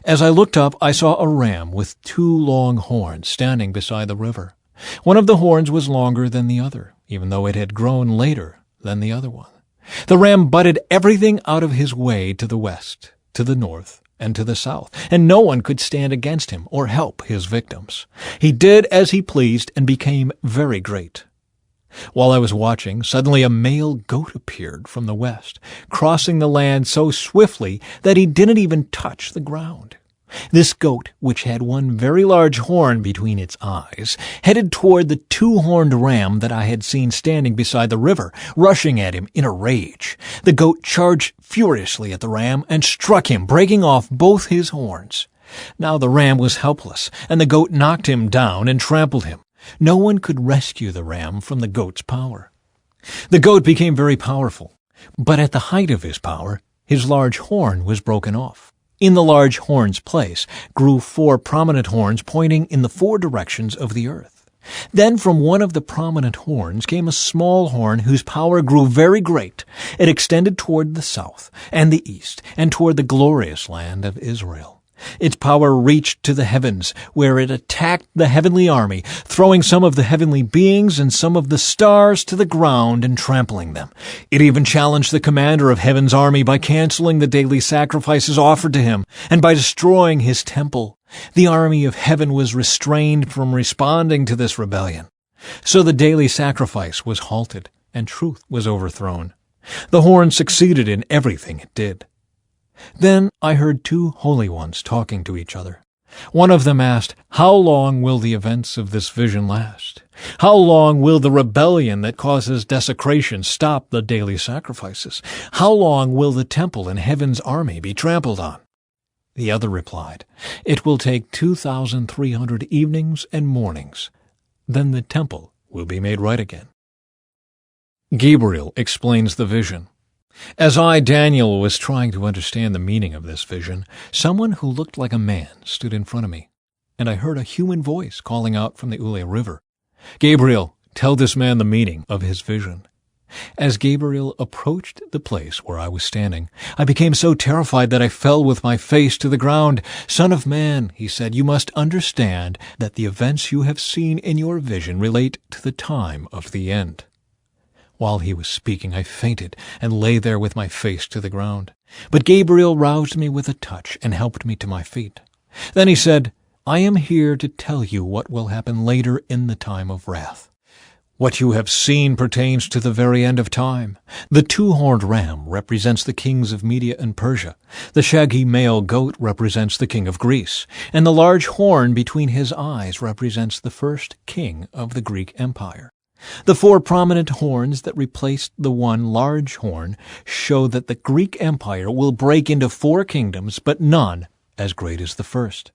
As I looked up, I saw a ram with 2 long horns standing beside the river. One of the horns was longer than the other, even though it had grown later than the other one. The ram butted everything out of his way to the west, to the north, and to the south, and no one could stand against him or help his victims. He did as he pleased and became very great. While I was watching, suddenly a male goat appeared from the west, crossing the land so swiftly that he didn't even touch the ground. This goat, which had one very large horn between its eyes, headed toward the two-horned ram that I had seen standing beside the river, rushing at him in a rage. The goat charged furiously at the ram and struck him, breaking off both his horns. Now the ram was helpless, and the goat knocked him down and trampled him. No one could rescue the ram from the goat's power. The goat became very powerful, but at the height of his power, his large horn was broken off. In the large horn's place grew 4 prominent horns pointing in the 4 directions of the earth. Then from one of the prominent horns came a small horn whose power grew very great. It extended toward the south and the east and toward the glorious land of Israel. Its power reached to the heavens, where it attacked the heavenly army, throwing some of the heavenly beings and some of the stars to the ground and trampling them. It even challenged the commander of heaven's army by canceling the daily sacrifices offered to him and by destroying his temple. The army of heaven was restrained from responding to this rebellion. So the daily sacrifice was halted, and truth was overthrown. The horn succeeded in everything it did. Then I heard 2 holy ones talking to each other. One of them asked, "How long will the events of this vision last? How long will the rebellion that causes desecration stop the daily sacrifices? How long will the temple and heaven's army be trampled on?" The other replied, "It will take 2,300 evenings and mornings. Then the temple will be made right again." Gabriel explains the vision. As I, Daniel, was trying to understand the meaning of this vision, someone who looked like a man stood in front of me, and I heard a human voice calling out from the Ule River, "Gabriel, tell this man the meaning of his vision." As Gabriel approached the place where I was standing, I became so terrified that I fell with my face to the ground. "Son of man," he said, "you must understand that the events you have seen in your vision relate to the time of the end." While he was speaking, I fainted and lay there with my face to the ground. But Gabriel roused me with a touch and helped me to my feet. Then he said, "I am here to tell you what will happen later in the time of wrath. What you have seen pertains to the very end of time. The 2-horned ram represents the kings of Media and Persia. The shaggy male goat represents the king of Greece. And the large horn between his eyes represents the first king of the Greek Empire. The 4 prominent horns that replaced the one large horn show that the Greek Empire will break into 4 kingdoms, but none as great as the first.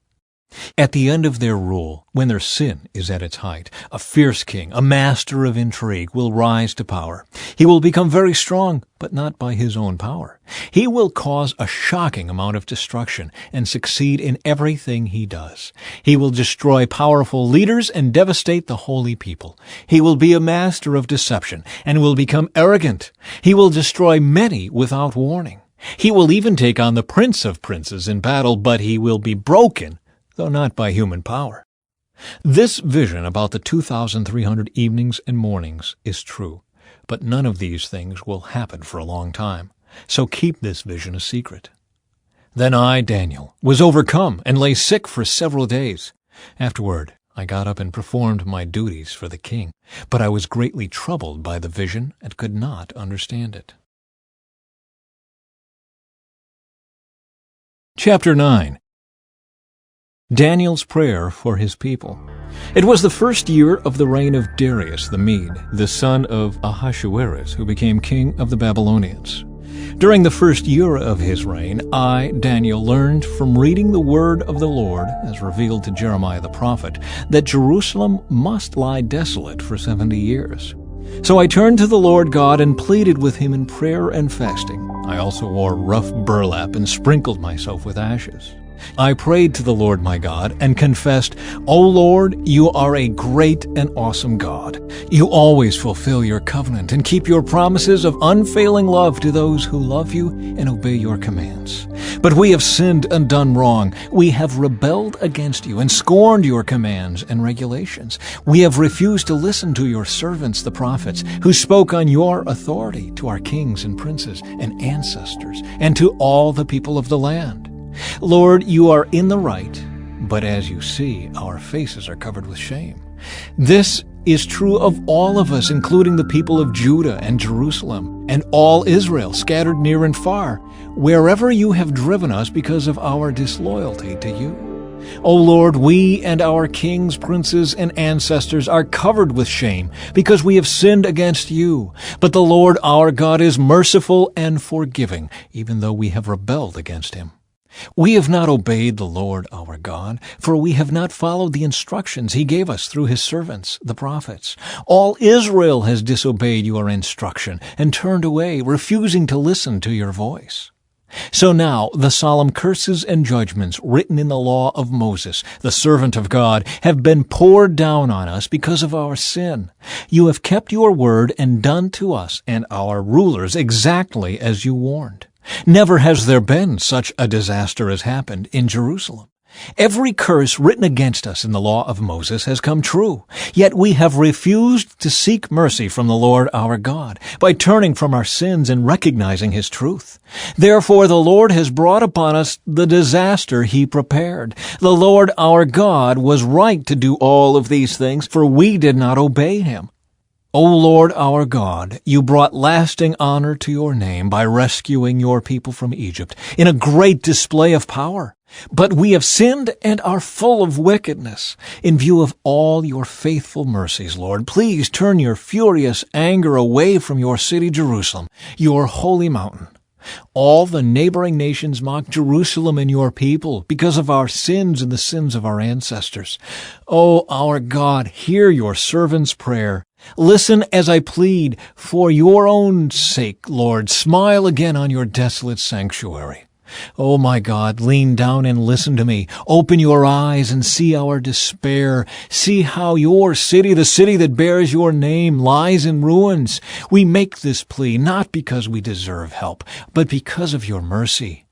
At the end of their rule, when their sin is at its height, a fierce king, a master of intrigue, will rise to power. He will become very strong, but not by his own power. He will cause a shocking amount of destruction and succeed in everything he does. He will destroy powerful leaders and devastate the holy people. He will be a master of deception and will become arrogant. He will destroy many without warning. He will even take on the prince of princes in battle, but he will be broken, though not by human power. This vision about the 2,300 evenings and mornings is true, but none of these things will happen for a long time, so keep this vision a secret. Then I, Daniel, was overcome and lay sick for several days. Afterward, I got up and performed my duties for the king, but I was greatly troubled by the vision and could not understand it. Chapter 9. Daniel's prayer for his people. It was the first year of the reign of Darius the Mede, the son of Ahasuerus, who became king of the Babylonians. During the first year of his reign, I, Daniel, learned from reading the word of the Lord, as revealed to Jeremiah the prophet, that Jerusalem must lie desolate for 70 years. So I turned to the Lord God and pleaded with him in prayer and fasting. I also wore rough burlap and sprinkled myself with ashes. I prayed to the Lord my God and confessed, "O Lord, you are a great and awesome God. You always fulfill your covenant and keep your promises of unfailing love to those who love you and obey your commands. But we have sinned and done wrong. We have rebelled against you and scorned your commands and regulations. We have refused to listen to your servants, the prophets, who spoke on your authority to our kings and princes and ancestors and to all the people of the land. Lord, you are in the right, but as you see, our faces are covered with shame. This is true of all of us, including the people of Judah and Jerusalem, and all Israel scattered near and far, wherever you have driven us because of our disloyalty to you. O Lord, we and our kings, princes, and ancestors are covered with shame because we have sinned against you. But the Lord our God is merciful and forgiving, even though we have rebelled against him. We have not obeyed the Lord our God, for we have not followed the instructions he gave us through his servants, the prophets. All Israel has disobeyed your instruction and turned away, refusing to listen to your voice. So now the solemn curses and judgments written in the law of Moses, the servant of God, have been poured down on us because of our sin. You have kept your word and done to us and our rulers exactly as you warned. Never has there been such a disaster as happened in Jerusalem. Every curse written against us in the law of Moses has come true, yet we have refused to seek mercy from the Lord our God by turning from our sins and recognizing his truth. Therefore the Lord has brought upon us the disaster he prepared. The Lord our God was right to do all of these things, for we did not obey him. O Lord our God, you brought lasting honor to your name by rescuing your people from Egypt in a great display of power. But we have sinned and are full of wickedness. In view of all your faithful mercies, Lord, please turn your furious anger away from your city Jerusalem, your holy mountain. All the neighboring nations mock Jerusalem and your people because of our sins and the sins of our ancestors. O our God, hear your servant's prayer. Listen as I plead. For your own sake, Lord, smile again on your desolate sanctuary. O my God, lean down and listen to me. Open your eyes and see our despair. See how your city, the city that bears your name, lies in ruins. We make this plea not because we deserve help, but because of your mercy.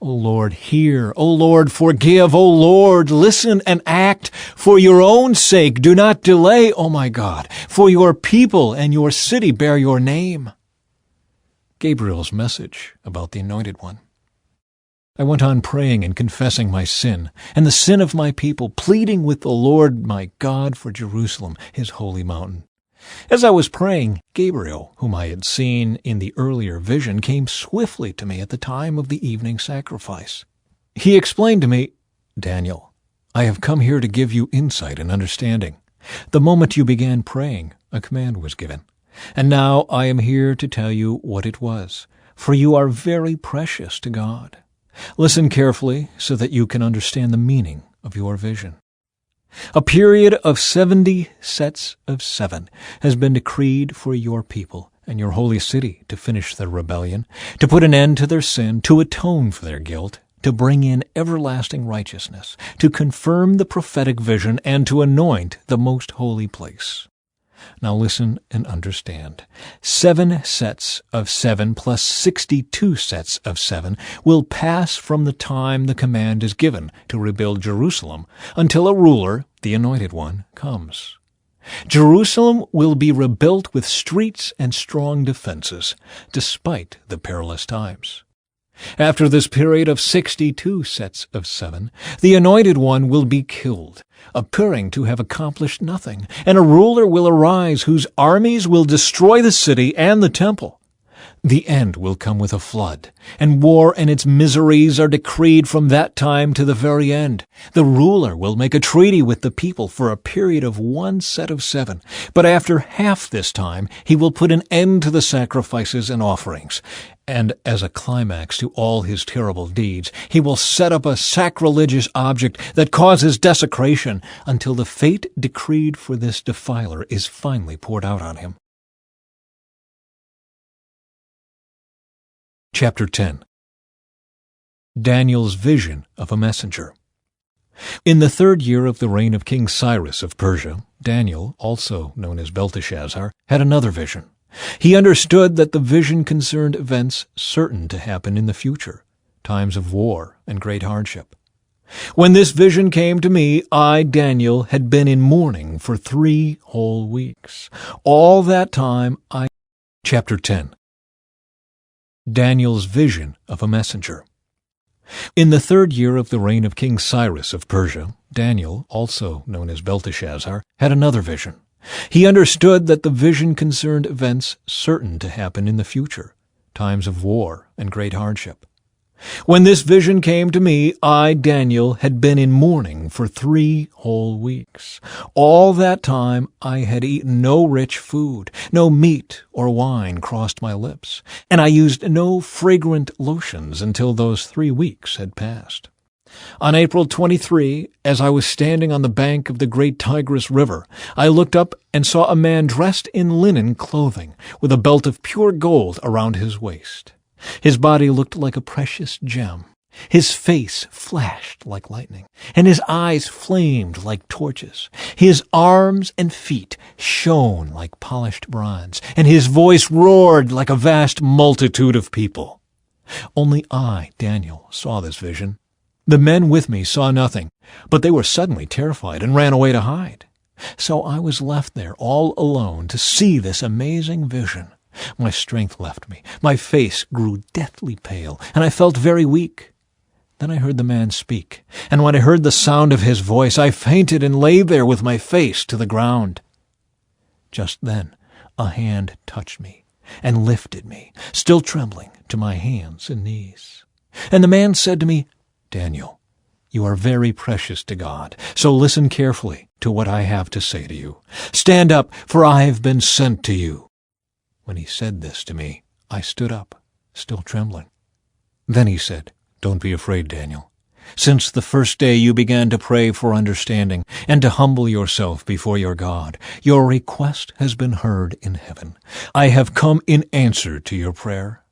O Lord, hear. O Lord, forgive. O Lord, listen and act. For your own sake, do not delay, O my God, for your people and your city bear your name. Gabriel's message about the Anointed One. I went on praying and confessing my sin and the sin of my people, pleading with the Lord my God for Jerusalem, his holy mountain. As I was praying, Gabriel, whom I had seen in the earlier vision, came swiftly to me at the time of the evening sacrifice. He explained to me, "Daniel, I have come here to give you insight and understanding. The moment you began praying, a command was given. And now I am here to tell you what it was, for you are very precious to God. Listen carefully so that you can understand the meaning of your vision. A period of 70 sets of 7 has been decreed for your people and your holy city to finish their rebellion, to put an end to their sin, to atone for their guilt, to bring in everlasting righteousness, to confirm the prophetic vision, and to anoint the most holy place. Now listen and understand. 7 sets of 7 plus 62 sets of 7 will pass from the time the command is given to rebuild Jerusalem until a ruler, the Anointed One, comes. Jerusalem will be rebuilt with streets and strong defenses, despite the perilous times. After this period of 62 sets of 7, the Anointed One will be killed, appearing to have accomplished nothing, and a ruler will arise whose armies will destroy the city and the temple. The end will come with a flood, and war and its miseries are decreed from that time to the very end. The ruler will make a treaty with the people for a period of 1 set of 7, but after half this time he will put an end to the sacrifices and offerings. And as a climax to all his terrible deeds, he will set up a sacrilegious object that causes desecration until the fate decreed for this defiler is finally poured out on him. Chapter 10. Daniel's vision of a messenger. In the 3rd year of the reign of King Cyrus of Persia, Daniel, also known as Belteshazzar, had another vision. He understood that the vision concerned events certain to happen in the future, times of war and great hardship. When this vision came to me, I, Daniel, had been in mourning for 3 whole weeks. All that time Chapter 10. Daniel's vision of a messenger. In the 3rd year of the reign of King Cyrus of Persia, Daniel, also known as Belteshazzar, had another vision. He understood that the vision concerned events certain to happen in the future, times of war and great hardship. When this vision came to me, I, Daniel, had been in mourning for 3 whole weeks. All that time I had eaten no rich food, no meat or wine crossed my lips, and I used no fragrant lotions until those 3 weeks had passed. On April 23, as I was standing on the bank of the great Tigris River, I looked up and saw a man dressed in linen clothing, with a belt of pure gold around his waist. His body looked like a precious gem. His face flashed like lightning, and his eyes flamed like torches. His arms and feet shone like polished bronze, and his voice roared like a vast multitude of people. Only I, Daniel, saw this vision. The men with me saw nothing, but they were suddenly terrified and ran away to hide. So I was left there all alone to see this amazing vision. My strength left me, my face grew deathly pale, and I felt very weak. Then I heard the man speak, and when I heard the sound of his voice, I fainted and lay there with my face to the ground. Just then a hand touched me and lifted me, still trembling, to my hands and knees. And the man said to me, "Daniel, you are very precious to God, so listen carefully to what I have to say to you. Stand up, for I have been sent to you." When he said this to me, I stood up, still trembling. Then he said, "Don't be afraid, Daniel. Since the first day you began to pray for understanding and to humble yourself before your God, your request has been heard in heaven. I have come in answer to your prayer.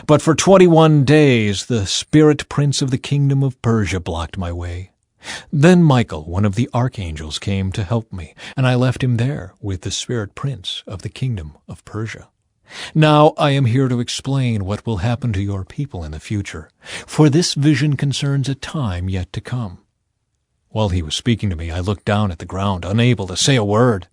But for 21 days the spirit prince of the kingdom of Persia blocked my way. Then Michael, one of the archangels, came to help me, and I left him there with the spirit prince of the kingdom of Persia. Now I am here to explain what will happen to your people in the future, for this vision concerns a time yet to come." While he was speaking to me, I looked down at the ground, unable to say a word.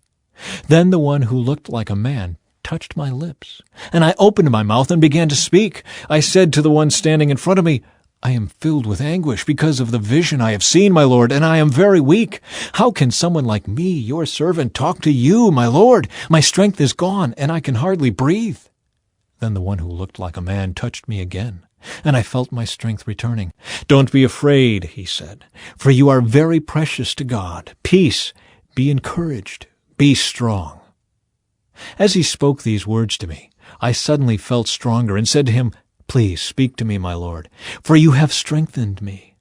Then the one who looked like a man touched my lips, and I opened my mouth and began to speak. I said to the one standing in front of me, "I am filled with anguish because of the vision I have seen, my Lord, and I am very weak. How can someone like me, your servant, talk to you, my Lord? My strength is gone, and I can hardly breathe." Then the one who looked like a man touched me again, and I felt my strength returning. "Don't be afraid," he said, "for you are very precious to God. Peace, be encouraged, be strong." As he spoke these words to me, I suddenly felt stronger and said to him, "Please speak to me, my Lord, for you have strengthened me."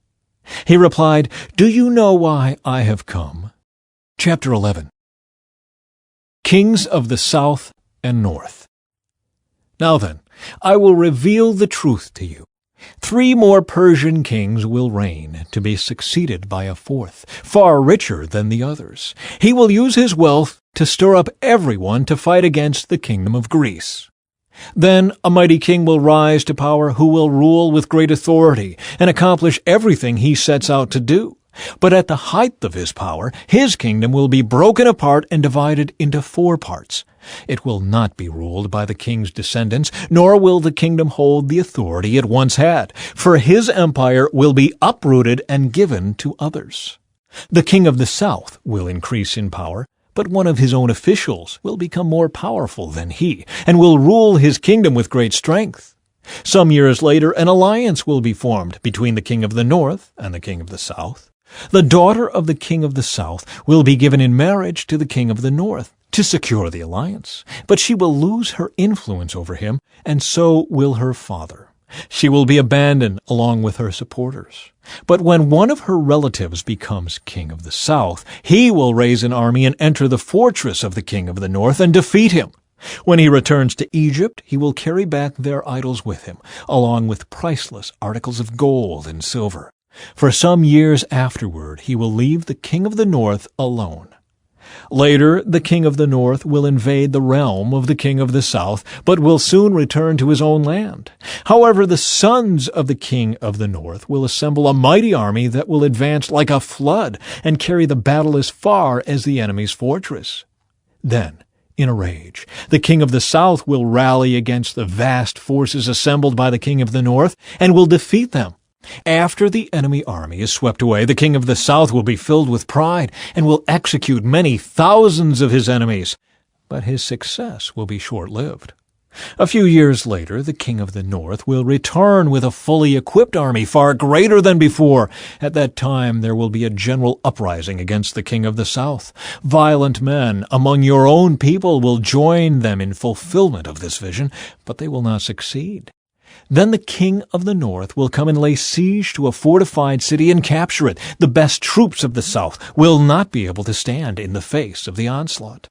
He replied, "Do you know why I have come?" Chapter 11. Kings of the South and North. Now then, I will reveal the truth to you. 3 more Persian kings will reign, to be succeeded by a 4th, far richer than the others. He will use his wealth to stir up everyone to fight against the kingdom of Greece. Then a mighty king will rise to power who will rule with great authority and accomplish everything he sets out to do. But at the height of his power, his kingdom will be broken apart and divided into 4 parts. It will not be ruled by the king's descendants, nor will the kingdom hold the authority it once had, for his empire will be uprooted and given to others. The king of the south will increase in power, but one of his own officials will become more powerful than he, and will rule his kingdom with great strength. Some years later, an alliance will be formed between the king of the north and the king of the south. The daughter of the king of the south will be given in marriage to the king of the north to secure the alliance, but she will lose her influence over him, and so will her father. She will be abandoned along with her supporters. But when one of her relatives becomes king of the south, he will raise an army and enter the fortress of the king of the north and defeat him. When he returns to Egypt, he will carry back their idols with him, along with priceless articles of gold and silver. For some years afterward, he will leave the king of the north alone. Later, the king of the north will invade the realm of the king of the south, but will soon return to his own land. However, the sons of the king of the north will assemble a mighty army that will advance like a flood and carry the battle as far as the enemy's fortress. Then, in a rage, the king of the south will rally against the vast forces assembled by the king of the north and will defeat them. After the enemy army is swept away, the king of the south will be filled with pride and will execute many thousands of his enemies. But his success will be short-lived. A few years later, the king of the north will return with a fully equipped army far greater than before. At that time, there will be a general uprising against the king of the south. Violent men among your own people will join them in fulfillment of this vision, but they will not succeed. Then the king of the north will come and lay siege to a fortified city and capture it. The best troops of the south will not be able to stand in the face of the onslaught.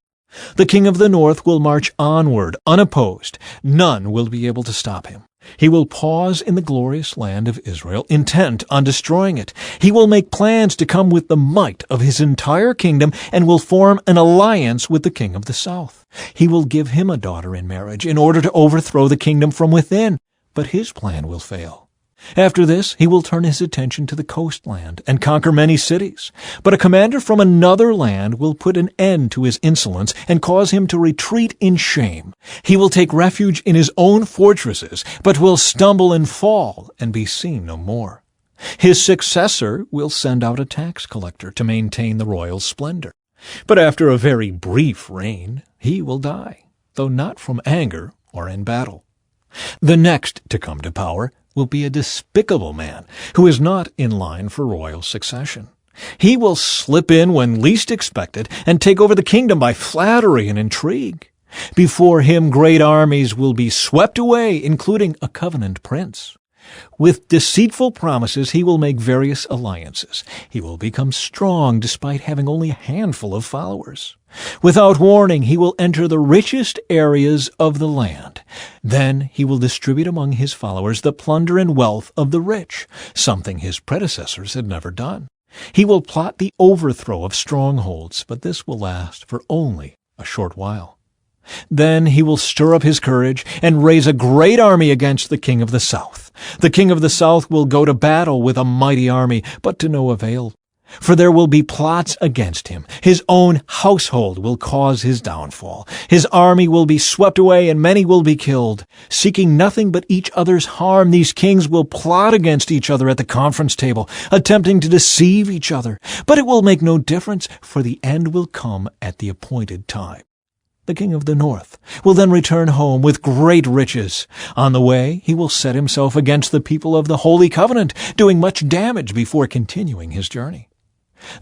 The king of the north will march onward, unopposed. None will be able to stop him. He will pause in the glorious land of Israel, intent on destroying it. He will make plans to come with the might of his entire kingdom and will form an alliance with the king of the south. He will give him a daughter in marriage in order to overthrow the kingdom from within. But his plan will fail. After this, he will turn his attention to the coastland and conquer many cities. But a commander from another land will put an end to his insolence and cause him to retreat in shame. He will take refuge in his own fortresses, but will stumble and fall and be seen no more. His successor will send out a tax collector to maintain the royal splendor. But after a very brief reign, he will die, though not from anger or in battle. The next to come to power will be a despicable man who is not in line for royal succession. He will slip in when least expected and take over the kingdom by flattery and intrigue. Before him, great armies will be swept away, including a covenant prince. With deceitful promises, he will make various alliances. He will become strong despite having only a handful of followers. Without warning, he will enter the richest areas of the land. Then he will distribute among his followers the plunder and wealth of the rich, something his predecessors had never done. He will plot the overthrow of strongholds, but this will last for only a short while. Then he will stir up his courage and raise a great army against the king of the south. The king of the south will go to battle with a mighty army, but to no avail. For there will be plots against him. His own household will cause his downfall. His army will be swept away, and many will be killed. Seeking nothing but each other's harm, these kings will plot against each other at the conference table, attempting to deceive each other. But it will make no difference, for the end will come at the appointed time. The king of the north will then return home with great riches. On the way, he will set himself against the people of the Holy Covenant, doing much damage before continuing his journey.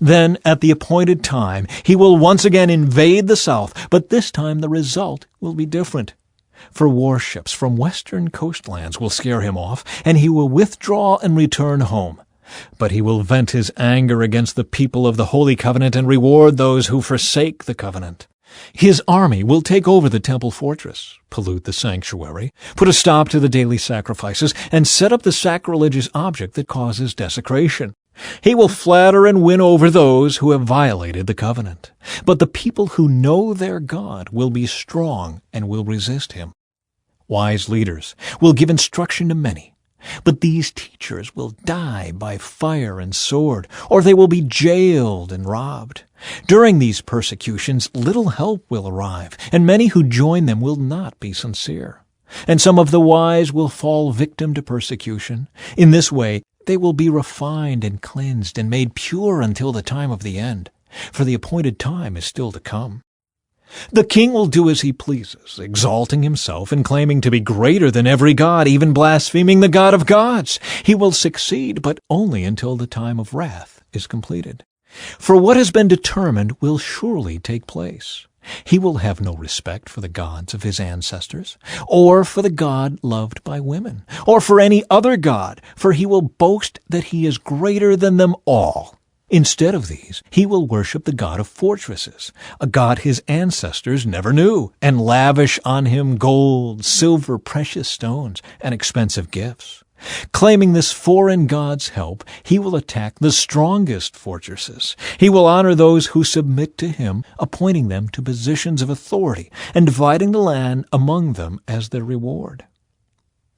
Then, at the appointed time, he will once again invade the south, but this time the result will be different. For warships from western coastlands will scare him off, and he will withdraw and return home. But he will vent his anger against the people of the Holy Covenant and reward those who forsake the covenant. His army will take over the temple fortress, pollute the sanctuary, put a stop to the daily sacrifices, and set up the sacrilegious object that causes desecration. He will flatter and win over those who have violated the covenant. But the people who know their God will be strong and will resist him. Wise leaders will give instruction to many. But these teachers will die by fire and sword, or they will be jailed and robbed. During these persecutions, little help will arrive, and many who join them will not be sincere. And some of the wise will fall victim to persecution. In this way, they will be refined and cleansed and made pure until the time of the end, for the appointed time is still to come. The king will do as he pleases, exalting himself and claiming to be greater than every god, even blaspheming the God of gods. He will succeed, but only until the time of wrath is completed. For what has been determined will surely take place. He will have no respect for the gods of his ancestors, or for the God loved by women, or for any other god, for he will boast that he is greater than them all. Instead of these, he will worship the God of fortresses, a God his ancestors never knew, and lavish on him gold, silver, precious stones, and expensive gifts. Claiming this foreign god's help, he will attack the strongest fortresses. He will honor those who submit to him, appointing them to positions of authority, and dividing the land among them as their reward.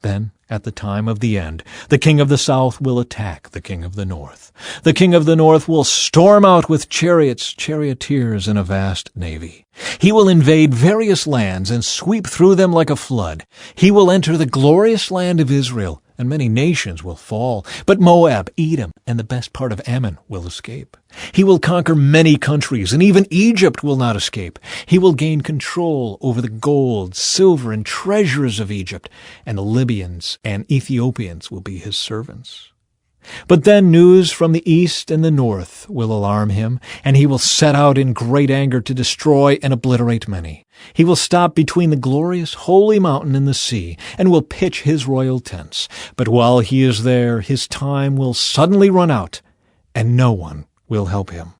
Then, at the time of the end, the king of the south will attack the king of the north. The king of the north will storm out with chariots, charioteers, and a vast navy. He will invade various lands and sweep through them like a flood. He will enter the glorious land of Israel, and many nations will fall. But Moab, Edom, and the best part of Ammon will escape. He will conquer many countries, and even Egypt will not escape. He will gain control over the gold, silver, and treasures of Egypt, and the Libyans and Ethiopians will be his servants. But then news from the east and the north will alarm him, and he will set out in great anger to destroy and obliterate many. He will stop between the glorious holy mountain and the sea, and will pitch his royal tents. But while he is there, his time will suddenly run out, and no one will help him.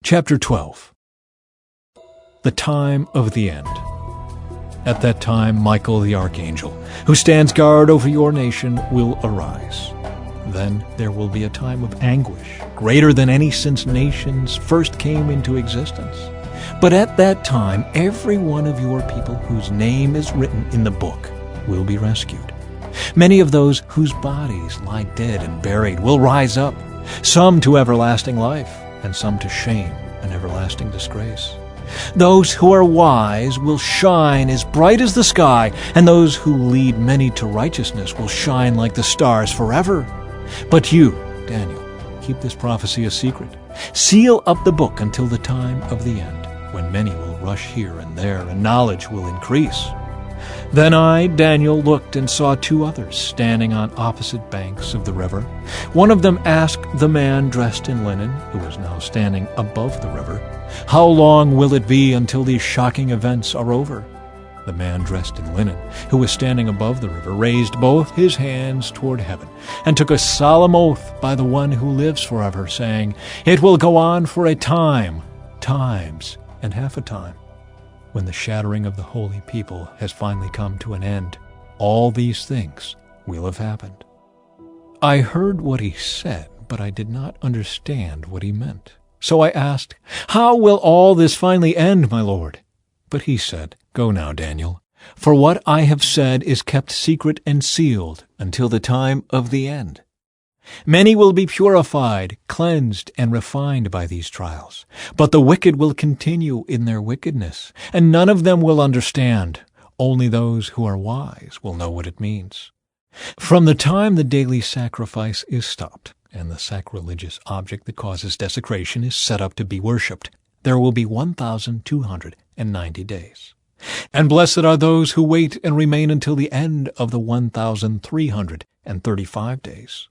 Chapter 12. The Time of the End. At that time, Michael the archangel, who stands guard over your nation, will arise. Then there will be a time of anguish, greater than any since nations first came into existence. But at that time, every one of your people whose name is written in the book will be rescued. Many of those whose bodies lie dead and buried will rise up, some to everlasting life, and some to shame and everlasting disgrace. Those who are wise will shine as bright as the sky, and those who lead many to righteousness will shine like the stars forever. But you, Daniel, keep this prophecy a secret. Seal up the book until the time of the end, when many will rush here and there, and knowledge will increase. Then I, Daniel, looked and saw two others standing on opposite banks of the river. One of them asked the man dressed in linen, who was now standing above the river, "How long will it be until these shocking events are over?" The man dressed in linen, who was standing above the river, raised both his hands toward heaven, and took a solemn oath by the one who lives forever, saying, "It will go on for a time, times, and half a time. When the shattering of the holy people has finally come to an end, all these things will have happened." I heard what he said, but I did not understand what he meant. So I asked, "How will all this finally end, my Lord?" But he said, "Go now, Daniel, for what I have said is kept secret and sealed until the time of the end. Many will be purified, cleansed, and refined by these trials. But the wicked will continue in their wickedness, and none of them will understand. Only those who are wise will know what it means. From the time the daily sacrifice is stopped, and the sacrilegious object that causes desecration is set up to be worshipped, there will be 1,290 days. And blessed are those who wait and remain until the end of the 1,335 days.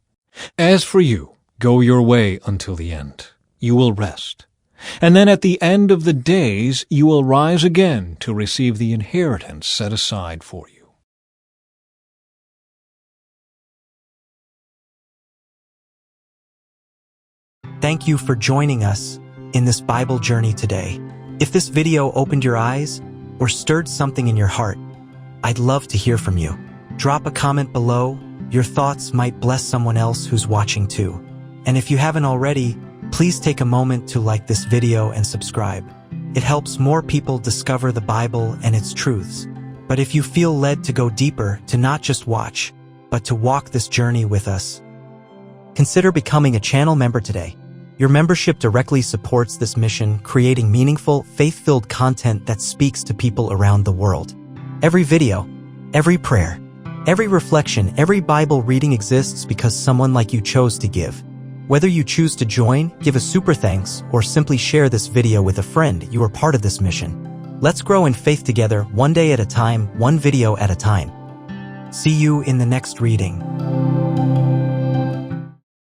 As for you, go your way until the end. You will rest. And then at the end of the days you will rise again to receive the inheritance set aside for you. Thank you for joining us in this Bible journey today. If this video opened your eyes or stirred something in your heart, I'd love to hear from you. Drop a comment below. Your thoughts might bless someone else who's watching too. And if you haven't already, please take a moment to like this video and subscribe. It helps more people discover the Bible and its truths. But if you feel led to go deeper, to not just watch, but to walk this journey with us, consider becoming a channel member today. Your membership directly supports this mission, creating meaningful, faith-filled content that speaks to people around the world. Every video, every prayer, every reflection, every Bible reading exists because someone like you chose to give. Whether you choose to join, give a super thanks, or simply share this video with a friend, you are part of this mission. Let's grow in faith together, one day at a time, one video at a time. See you in the next reading.